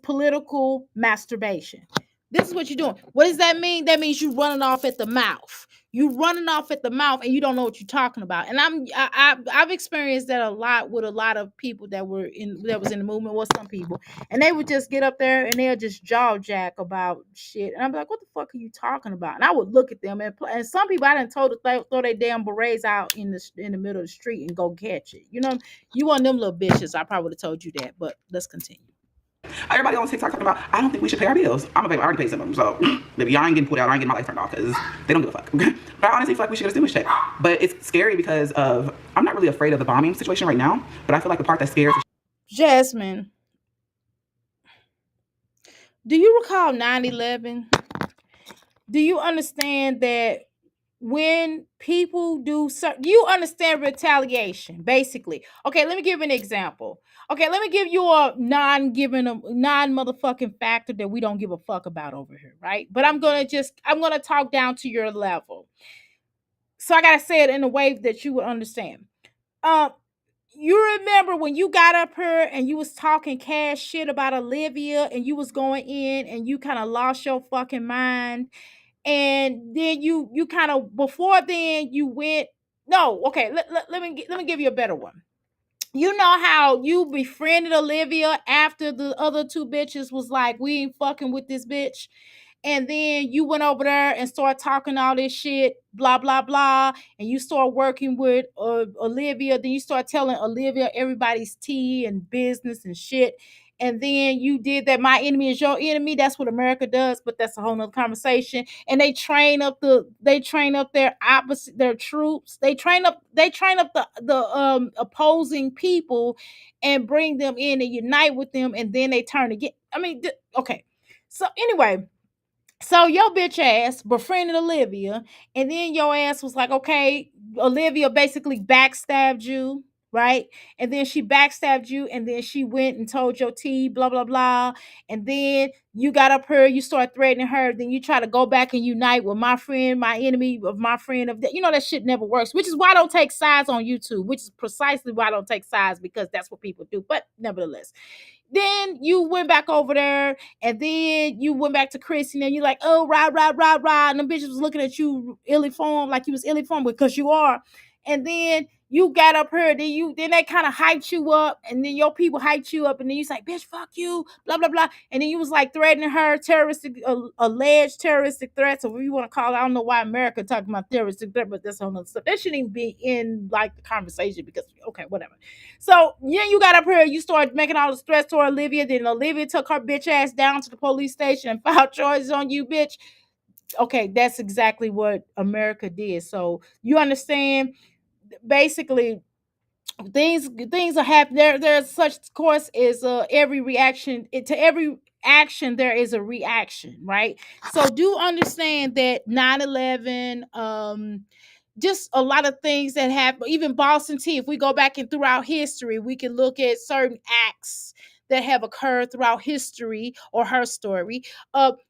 political masturbation. This is what you're doing. What does that mean? That means you running off at the mouth. You running off at the mouth and you don't know what you're talking about. And I've experienced that a lot with a lot of people that was in the movement, with some people, and they would just get up there and they'll just jaw jack about shit. And I'm like, what the fuck are you talking about? And I would look at them and some people I done told to throw their damn berets out in the middle of the street and go catch it. You know, you want them little bitches. I probably would have told you that, but let's continue. Everybody on TikTok talking about, I don't think we should pay our bills. I'm a baby, I already paid some of them. So, maybe y'all ain't getting put out, I ain't getting my life turned off because they don't give a fuck. Okay? But I honestly feel like we should get a stimulus check. But it's scary because I'm not really afraid of the bombing situation right now, but I feel like the part that scares Jasmine, do you recall 9/11? Do you understand that when people do you understand retaliation basically? Okay, let me give you an example. Okay, let me give you a non motherfucking factor that we don't give a fuck about over here, right? But I'm gonna talk down to your level, so I gotta say it in a way that you would understand. You remember when you got up here and you was talking cash shit about Olivia and you was going in and you kind of lost your fucking mind, and then you kind of before then you went no okay let me give you a better one. You know how you befriended Olivia after the other two bitches was like, we ain't fucking with this bitch, and then you went over there and started talking all this shit, blah blah blah, and you start working with Olivia. Then you start telling Olivia everybody's tea and business and shit. And then you did that. My enemy is your enemy. That's what America does, but that's a whole nother conversation. And they train up their opposite their troops. They train up the opposing people and bring them in and unite with them, and then they turn again. I mean, okay. So anyway, so your bitch ass befriended Olivia, and then your ass was like, okay, Olivia basically backstabbed you, right? And then she backstabbed you, and then she went and told your T, blah, blah, blah. And then you got up her, you start threatening her, then you try to go back and unite with my friend, my enemy of my friend of that. You know, that shit never works, which is why I don't take sides on YouTube, which is precisely why I don't take sides, because that's what people do. But nevertheless, then you went back over there, and then you went back to Chris, and then you're like, oh, rah, rah, rah, rah. And them bitches was looking at you ill informed, like you was ill informed, because you are. And then you got up here, then they kind of hyped you up, and then your people hyped you up, and then you like, bitch, fuck you, blah, blah, blah. And then you was like threatening her terroristic, alleged terroristic threats, or what you want to call it. I don't know why America talking about terroristic threat, but that's all other stuff. That shouldn't even be in like the conversation, because okay, whatever. So yeah, you got up here, you started making all the threats to Olivia. Then Olivia took her bitch ass down to the police station and filed charges on you, bitch. Okay, that's exactly what America did. So you understand, basically, things are happening. There's such course is every reaction to every action there is a reaction, right? So do understand that 9/11, just a lot of things that happen, even Boston Tea. If we go back and throughout history, we can look at certain acts that have occurred throughout history or her story.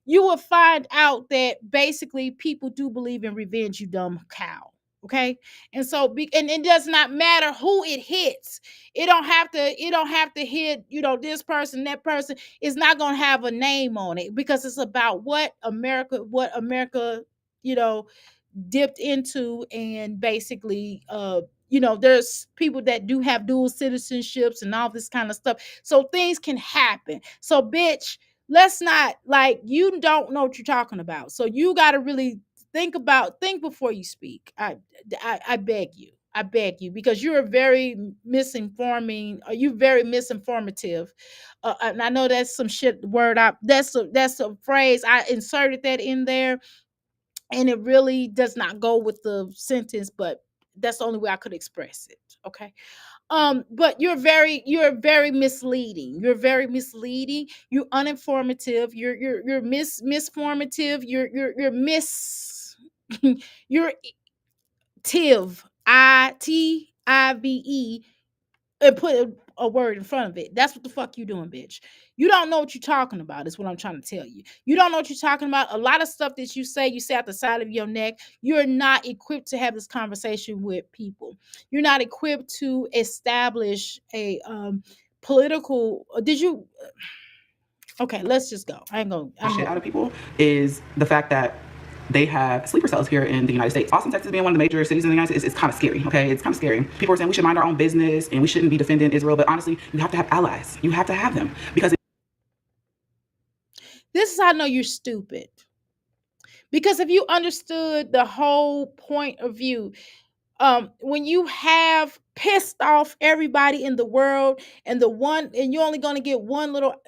You will find out that basically people do believe in revenge, you dumb cow. Okay. And so and it does not matter who it hits. It don't have to hit, this person, that person. Is not gonna have a name on it, because it's about what America, you know, dipped into. And basically, there's people that do have dual citizenships and all this kind of stuff, so things can happen. So bitch, let's not, like, you don't know what you're talking about, so you got to really think before you speak. I beg you, because you're very misinforming, you're very misinformative. And I know that's some shit word up, that's a phrase I inserted that in there, and it really does not go with the sentence, but that's the only way I could express it. Okay. But you're very misleading. You're very misleading. You're uninformative. You're misformative. You're miss you're tiv itive, and put a word in front of it. That's what the fuck you doing, bitch. You don't know what you're talking about, is what I'm trying to tell you. You don't know what you're talking about. A lot of stuff that you say at the side of your neck. You're not equipped to have this conversation with people. You're not equipped to establish a political. Did you? Okay, let's just go. I ain't gonna. Shit out of people is the fact that they have sleeper cells here in the United States. Austin, Texas being one of the major cities in the United States is kind of scary, okay? It's kind of scary. People are saying we should mind our own business and we shouldn't be defending Israel, but honestly, you have to have allies. You have to have them, because This is how I know you're stupid. Because if you understood the whole point of view, when you have pissed off everybody in the world, and you're only going to get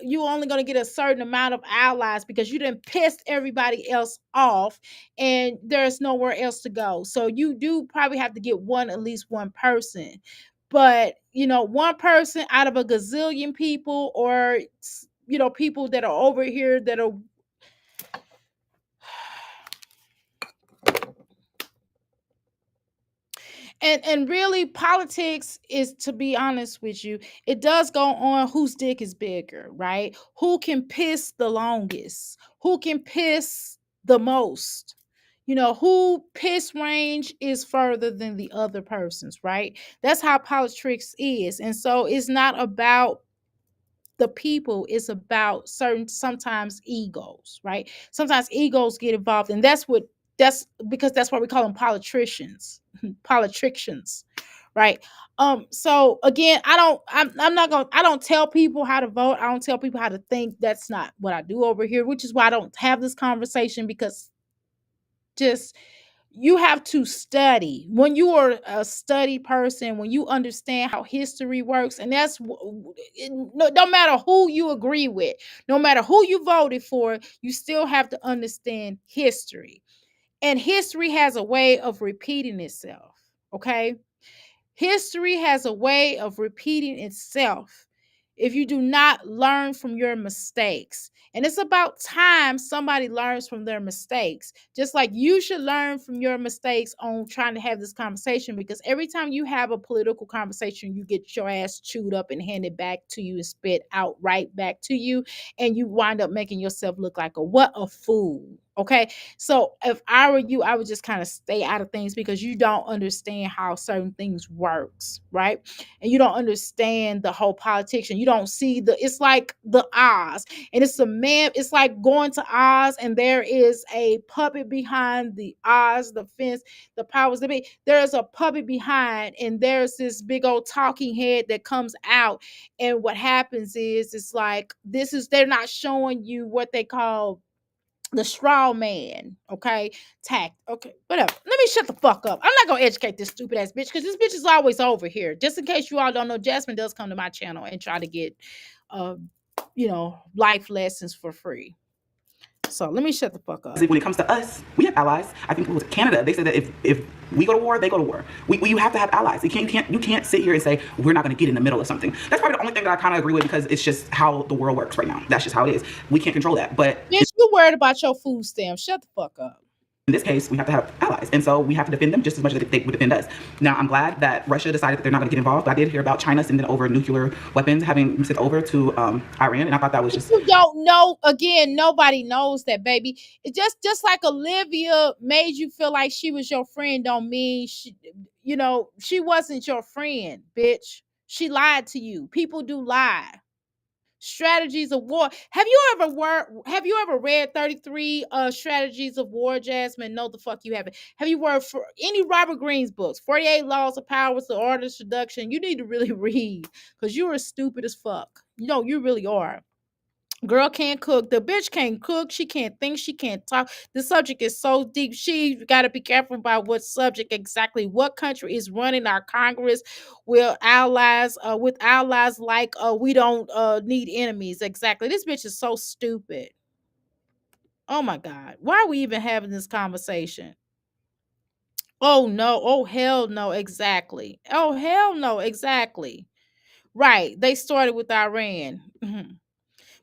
you're only going to get a certain amount of allies, because you didn't piss everybody else off, and there's nowhere else to go. So you do probably have to get at least one person. But one person out of a gazillion people, or people that are over here that are. And really, politics is, to be honest with you, it does go on whose dick is bigger, right? Who can piss the longest, who can piss the most. Who piss range is further than the other person's, right? That's how politics is. And so it's not about the people, it's about certain sometimes egos, right? Sometimes egos get involved, and that's because that's why we call them politicians. Politicians, right? So again, I'm not gonna, I don't tell people how to vote, I don't tell people how to think. That's not what I do over here, which is why I don't have this conversation, because just you have to study. When you are a study person, when you understand how history works, and no matter who you agree with, no matter who you voted for, you still have to understand history. And history has a way of repeating itself. Okay, history has a way of repeating itself if you do not learn from your mistakes. And it's about time somebody learns from their mistakes. Just like you should learn from your mistakes on trying to have this conversation, because every time you have a political conversation, you get your ass chewed up and handed back to you and spit out right back to you. And you wind up making yourself look like a fool. Okay. So if I were you, I would just kind of stay out of things, because you don't understand how certain things works, right? And you don't understand the whole politics, and you don't see it's like the Oz, and it's a man, it's like going to Oz and there is a puppet behind the Oz, the fence, the powers that be. There's a puppet behind, and there's this big old talking head that comes out. And what happens is, it's like, they're not showing you what they call the straw man, okay? Tact, okay, whatever. Let me shut the fuck up. I'm not gonna educate this stupid ass bitch, because this bitch is always over here. Just in case you all don't know, Jasmine does come to my channel and try to get, uh, life lessons for free. So let me shut the fuck up. When it comes to us, we have allies. I think it was Canada. They said that if we go to war, they go to war. You have to have allies. You can't sit here and say we're not going to get in the middle of something. That's probably the only thing that I kind of agree with, because it's just how the world works right now. That's just how it is. We can't control that. But bitch, you worried about your food stamps? Shut the fuck up. In this case, we have to have allies, and so we have to defend them just as much as they would defend us. Now, I'm glad that Russia decided that they're not going to get involved. But I did hear about China sending over nuclear weapons, having sent over to Iran, and I thought that was just. You don't know. Again, nobody knows that, baby. It just like Olivia made you feel like she was your friend, don't mean she wasn't your friend, bitch. She lied to you. People do lie. Strategies of war. Have you ever read 33 strategies of war, Jasmine? No, the fuck you haven't. Have you read for any Robert Greene's books? 48 Laws of Power, the Order of Seduction. You need to really read, because you are stupid as fuck. You really are. Girl can't cook. The bitch can't cook. She can't think. She can't talk. The subject is so deep. She got to be careful about what subject exactly. What country is running our Congress with allies? Like we don't need enemies. Exactly. This bitch is so stupid. Oh my God. Why are we even having this conversation? Oh no. Oh hell no. Exactly. Oh hell no. Exactly. Right. They started with Iran.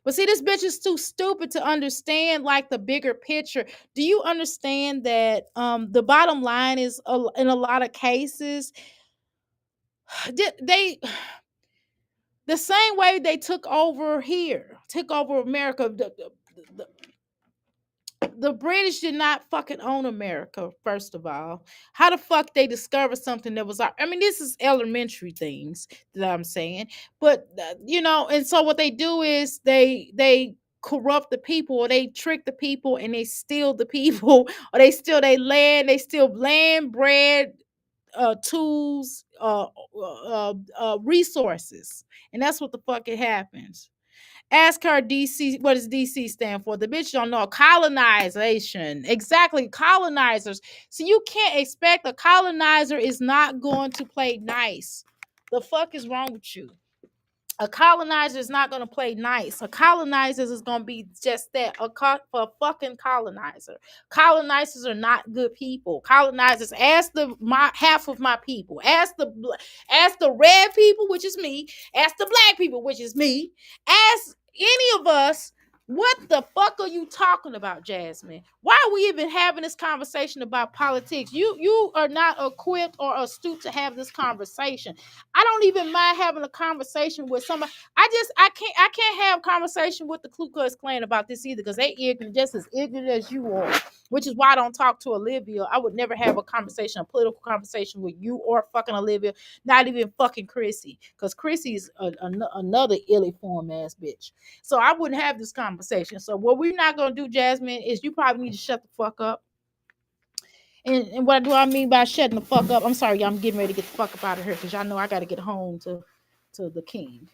But see, this bitch is too stupid to understand like the bigger picture. Do you understand that the bottom line is in a lot of cases they the same way they took over here, took over America. The British did not fucking own America, first of all. How the fuck they discovered something that was I mean, this is elementary things that I'm saying. But and so what they do is they corrupt the people, or they trick the people, and they steal the people, or they steal their land, they steal land, bread, tools, resources. And that's what the fuck it happens. Ask her DC, what does DC stand for? The bitch don't know. Colonization. Exactly. Colonizers. So you can't expect a colonizer is not going to play nice. The fuck is wrong with you? A colonizer is not going to play nice. A colonizer is going to be just that, a fucking colonizer. Colonizers are not good people. Colonizers, ask half of my people. Ask the red people, which is me. Ask the black people, which is me. Ask any of us What the fuck are you talking about, Jasmine? Why are we even having this conversation about politics? You are not equipped or astute to have this conversation. I don't even mind having a conversation with somebody. I can't have conversation with the Ku Klux Klan about this either, because they ignorant, just as ignorant as you are. Which is why I don't talk to Olivia. I would never have a political conversation with you or fucking Olivia, not even fucking Chrissy, because Chrissy is another illy form ass bitch. So I wouldn't have this conversation. So what we're not gonna do, Jasmine, is you probably need to shut the fuck up. And what do I mean by shutting the fuck up? I'm sorry, y'all, I'm getting ready to get the fuck up out of here because y'all know I gotta get home to the king.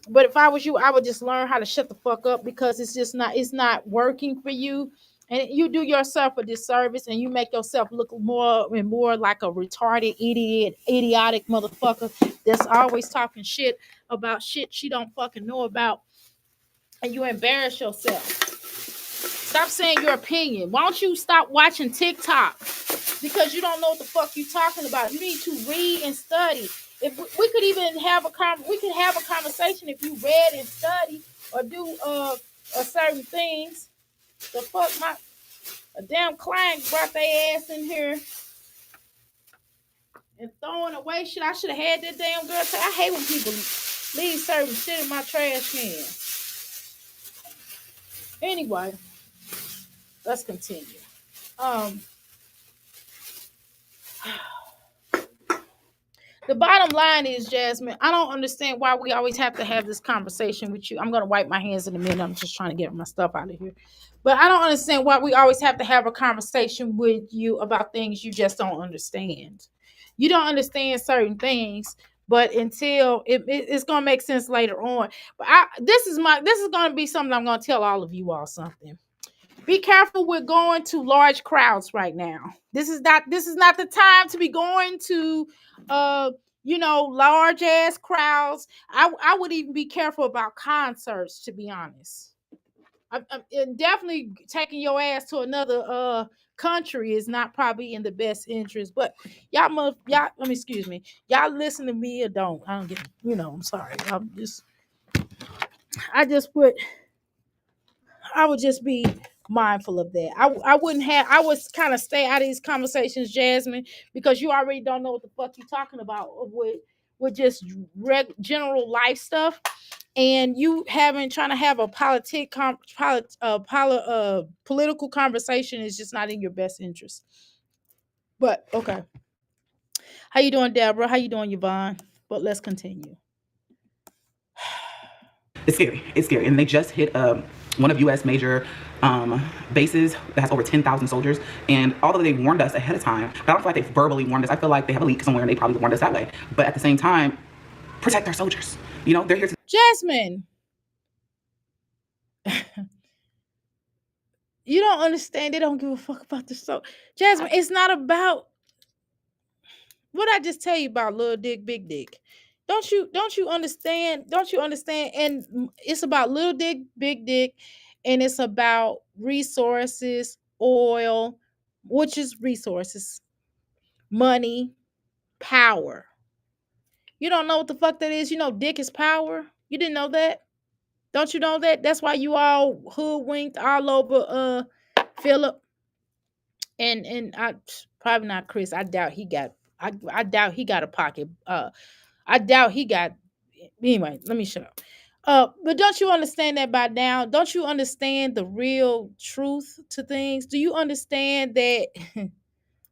But if I was you, I would just learn how to shut the fuck up, because it's not working for you. And you do yourself a disservice, and you make yourself look more and more like a retarded, idiotic motherfucker that's always talking shit about shit she don't fucking know about, and you embarrass yourself. Stop saying your opinion. Why don't you stop watching TikTok? Because you don't know what the fuck you talking about. You need to read and study. If we could even have we could have a conversation if you read and study or do certain things. The fuck, a damn client brought their ass in here and throwing away shit. I should have had that damn girl say, I hate when people leave certain shit in my trash can. Anyway, let's continue. The bottom line is, Jasmine, I don't understand why we always have to have this conversation with you. I'm going to wipe my hands in a minute. I'm just trying to get my stuff out of here. But I don't understand why we always have to have a conversation with you about things you just don't understand. You don't understand certain things, but until it's going to make sense later on. But this is going to be something I'm going to tell all of you all something. Be careful with going to large crowds right now. This is not the time to be going to large ass crowds. I would even be careful about concerts, to be honest. And definitely taking your ass to another country is not probably in the best interest. But y'all let me excuse me. Y'all listen to me or don't. I don't get I'm sorry. I would just be mindful of that. I would kind of stay out of these conversations, Jasmine, because you already don't know what the fuck you're talking about with just general life stuff. And you trying to have a political conversation is just not in your best interest. But okay. How you doing, Deborah? How you doing, Yvonne? But let's continue. It's scary. It's scary. And they just hit one of U.S. major bases that has over 10,000 soldiers. And although they warned us ahead of time, but I don't feel like they verbally warned us. I feel like they have a leak somewhere and they probably warned us that way. But at the same time, protect our soldiers. They're here to... Jasmine, you don't understand. They don't give a fuck about the soul. Jasmine, it's not about what I just tell you about little dick, big dick. Don't you understand? Don't you understand? And it's about little dick, big dick, and it's about resources, oil, which is resources, money, power. You don't know what the fuck that is? Dick is power. You didn't know that? Don't you know that? That's why you all hoodwinked all over Philip and I probably not Chris. I doubt he got a pocket. I doubt he got. Anyway, let me shut up. But don't you understand that by now? Don't you understand the real truth to things? Do you understand that?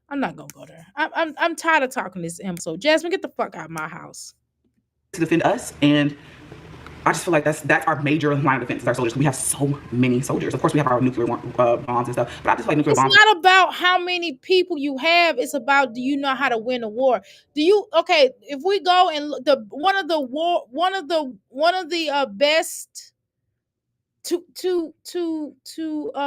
I'm not gonna go there. I'm tired of talking this episode. Jasmine, get the fuck out of my house. To defend us, and I just feel like that's our major line of defense is our soldiers. We have so many soldiers. Of course, we have our nuclear bombs and stuff, but I just feel like nuclear bombs. It's not about how many people you have. It's about, do you know how to win a war? Okay? If we go and one of the best to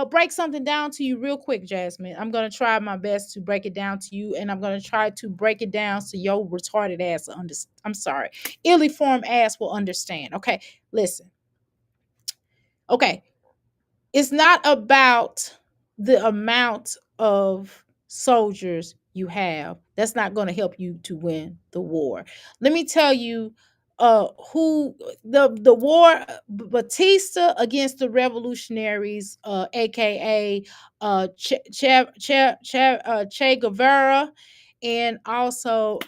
break something down to you real quick, Jasmine. I'm gonna try my best to break it down to you, and I'm gonna try to break it down so your retarded ass I'm sorry, illy-formed ass will understand. Okay, listen. Okay, it's not about the amount of soldiers you have. That's not going to help you to win the war. Let me tell you who the war, Batista against the revolutionaries, aka Che Guevara, and also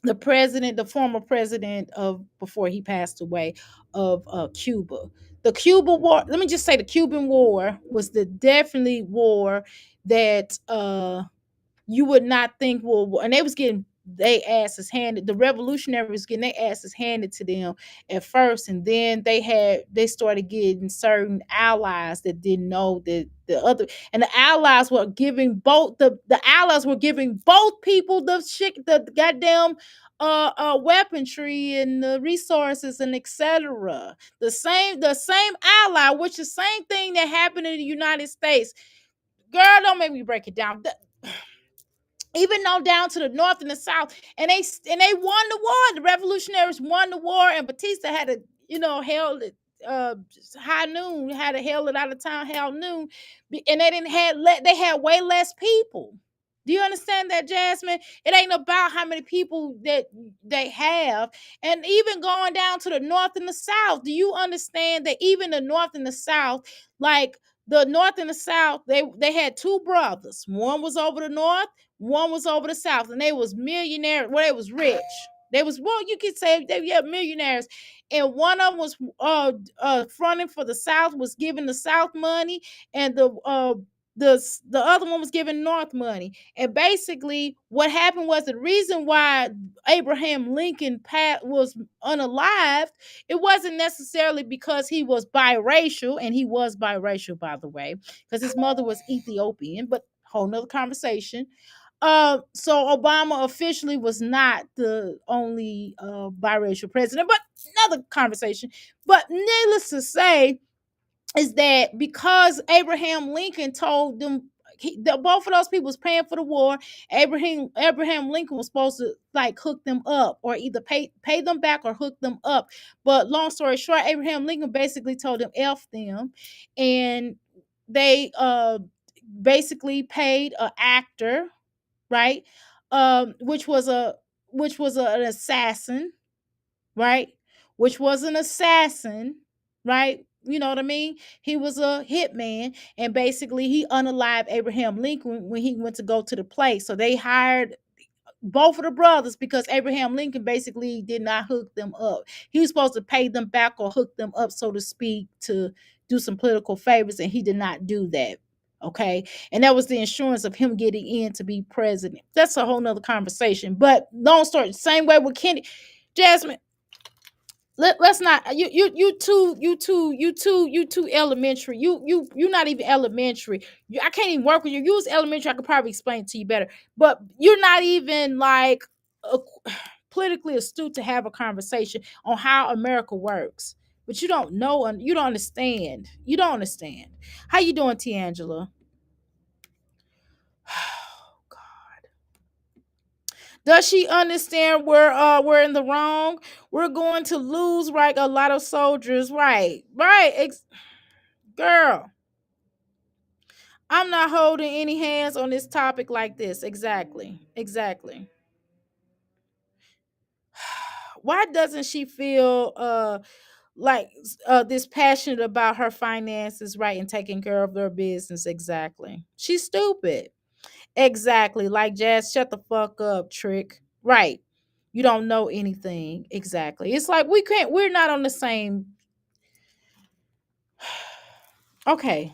the former president of, before he passed away, of Cuba. The Cuba War, let me just say, the Cuban War was the definitely war that you would not think will, and they was getting they asses handed, the revolutionaries getting their asses handed to them at first, and then they started getting certain allies that didn't know that the other, and the allies were giving both the allies were giving both people the shit, the goddamn weaponry and the resources and etc. The same ally, which is the same thing that happened in the United States. Girl, don't make me break it down. Even though down to the north and the south, and they won the war. The revolutionaries won the war, and Batista had to, held it high noon, had to held it out of town, hell noon, and they had way less people. Do you understand that, Jasmine? It ain't about how many people that they have. And even going down to the north and the south, do you understand that even the north and the south, like the north and the south, they had two brothers. One was over the north, one was over the south, and they was millionaire. Well, they was rich. They was, well, you could say they were millionaires. And one of them was fronting for the South, was giving the South money, and the other one was giving North money. And basically, what happened was, the reason why Abraham Lincoln was unalived, it wasn't necessarily because he was biracial, and he was biracial, by the way, because his mother was Ethiopian, but whole nother conversation. So Obama officially was not the only biracial president, but another conversation. But needless to say, is that because Abraham Lincoln told them, both of those people was paying for the war. Abraham Lincoln was supposed to like hook them up, or either pay them back or hook them up. But long story short, Abraham Lincoln basically told them F them, and they basically paid an actor, right? Which was an assassin, right? Which was an assassin, right? You know what I mean? He was a hitman, and basically he unalived Abraham Lincoln when he went to go to the place. So they hired both of the brothers because Abraham Lincoln basically did not hook them up. He was supposed to pay them back or hook them up, so to speak, to do some political favors, and he did not do that. Okay. And that was the insurance of him getting in to be president. That's a whole nother conversation. But long story, same way with Kennedy. Jasmine, let's not, you too elementary. You're not even elementary. I can't even work with you. You was elementary, I could probably explain it to you better, but you're not even like uh, politically astute to have a conversation on how America works. But you don't know, and you don't understand. How you doing, Tiangela? Does she understand we're in the wrong? We're going to lose, right? A lot of soldiers, right? Right. Girl, I'm not holding any hands on this topic like this. Exactly. Why doesn't she feel like this passionate about her finances, right, and taking care of their business? Exactly. She's stupid. Exactly. Like, Jazz, shut the fuck up, trick. Right. You don't know anything. Exactly. It's like we're not on the same. Okay.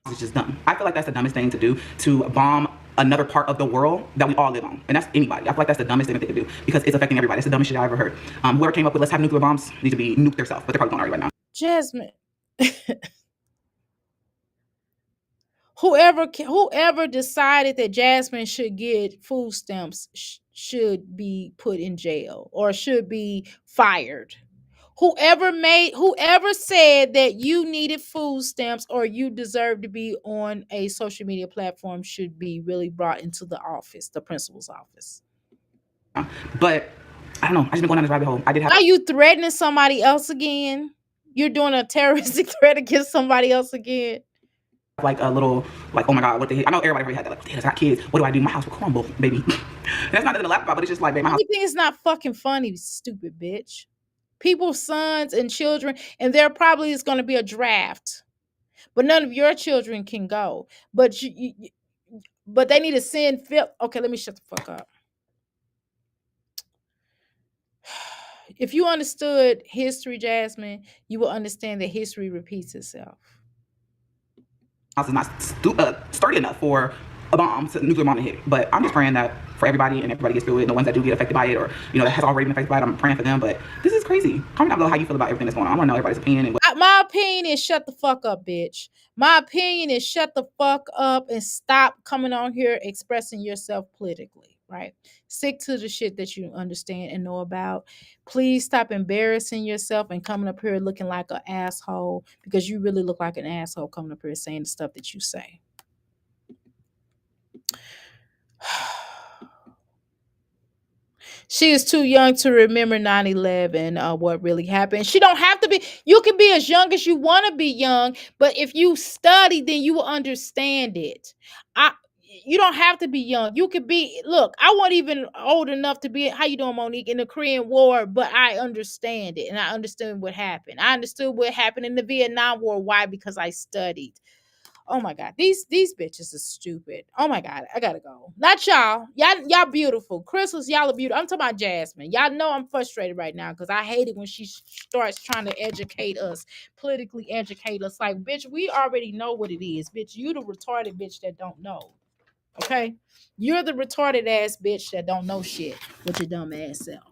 It's just dumb. I feel like that's the dumbest thing to do, to bomb another part of the world that we all live on. And that's anybody. I feel like that's the dumbest thing that they could do, because it's affecting everybody. It's the dumbest shit I ever heard. Whoever came up with let's have nuclear bombs need to be nuked themselves, but they're probably going already right now. Jasmine. Whoever decided that Jasmine should get food stamps should be put in jail or should be fired. Whoever said that you needed food stamps or you deserve to be on a social media platform should be really brought into the office, the principal's office. But I don't know. I just been going down this rabbit hole. Are you threatening somebody else again? You're doing a terroristic threat against somebody else again? like a little, like, oh my God, what the heck? I know everybody already had that, like, damn, I got kids. What do I do? My house will crumble, baby. And that's not nothing to laugh about, but it's just like, baby, my house. Everything is not fucking funny, stupid bitch. People's sons and children, and there probably is going to be a draft, but none of your children can go. But but they need to send Phil. Okay, let me shut the fuck up. If you understood history, Jasmine, you will understand that history repeats itself. House is not sturdy enough for a bomb, to nuclear bomb to hit it. But I'm just praying that for everybody and everybody gets through it, and the ones that do get affected by it, or that has already been affected by it, I'm praying for them. But this is crazy. Comment down below how you feel about everything that's going on. I want to know everybody's opinion. And my opinion is shut the fuck up, bitch. My opinion is shut the fuck up and stop coming on here expressing yourself politically, right? Stick to the shit that you understand and know about. Please stop embarrassing yourself and coming up here looking like an asshole, because you really look like an asshole coming up here saying the stuff that you say. She is too young to remember 9/11, what really happened. She don't have to be. You can be as young as you want to be young, but if you study, then you will understand it. You don't have to be young. You could be, look, I wasn't even old enough to be, how you doing, Monique, in the Korean War, but I understand it, and I understand what happened. I understood what happened in the Vietnam War. Why? Because I studied. Oh my God, these bitches are stupid. Oh my God, I gotta go. Not y'all. Y'all beautiful. Crystals, y'all are beautiful. I'm talking about Jasmine. Y'all know I'm frustrated right now because I hate it when she starts trying to educate us, politically educate us. Like, bitch, we already know what it is. Bitch, you the retarded bitch that don't know. Okay? You're the retarded ass bitch that don't know shit with your dumb ass self.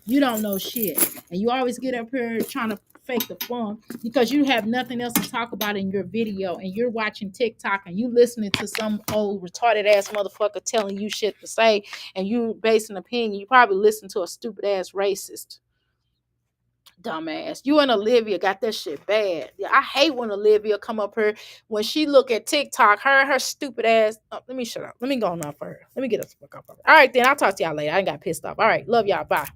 You don't know shit. And you always get up here trying to fake the fun because you have nothing else to talk about in your video, and you're watching TikTok and you listening to some old retarded ass motherfucker telling you shit to say, and you base an opinion. You probably listen to a stupid ass racist. Dumbass. You and Olivia got that shit bad. Yeah, I hate when Olivia come up here when she look at TikTok. Her stupid ass. Oh, let me shut up. Let me go on for her. Let me get us fuck up. All right, then I'll talk to y'all later. I ain't got pissed off. All right, love y'all. Bye.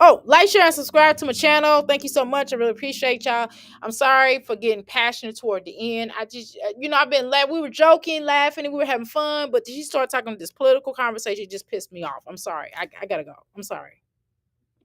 Oh, like, share, and subscribe to my channel. Thank you so much. I really appreciate y'all. I'm sorry for getting passionate toward the end. I just, I've been we were joking, laughing, and we were having fun, but did you start talking this political conversation? It just pissed me off. I'm sorry. I gotta go. I'm sorry.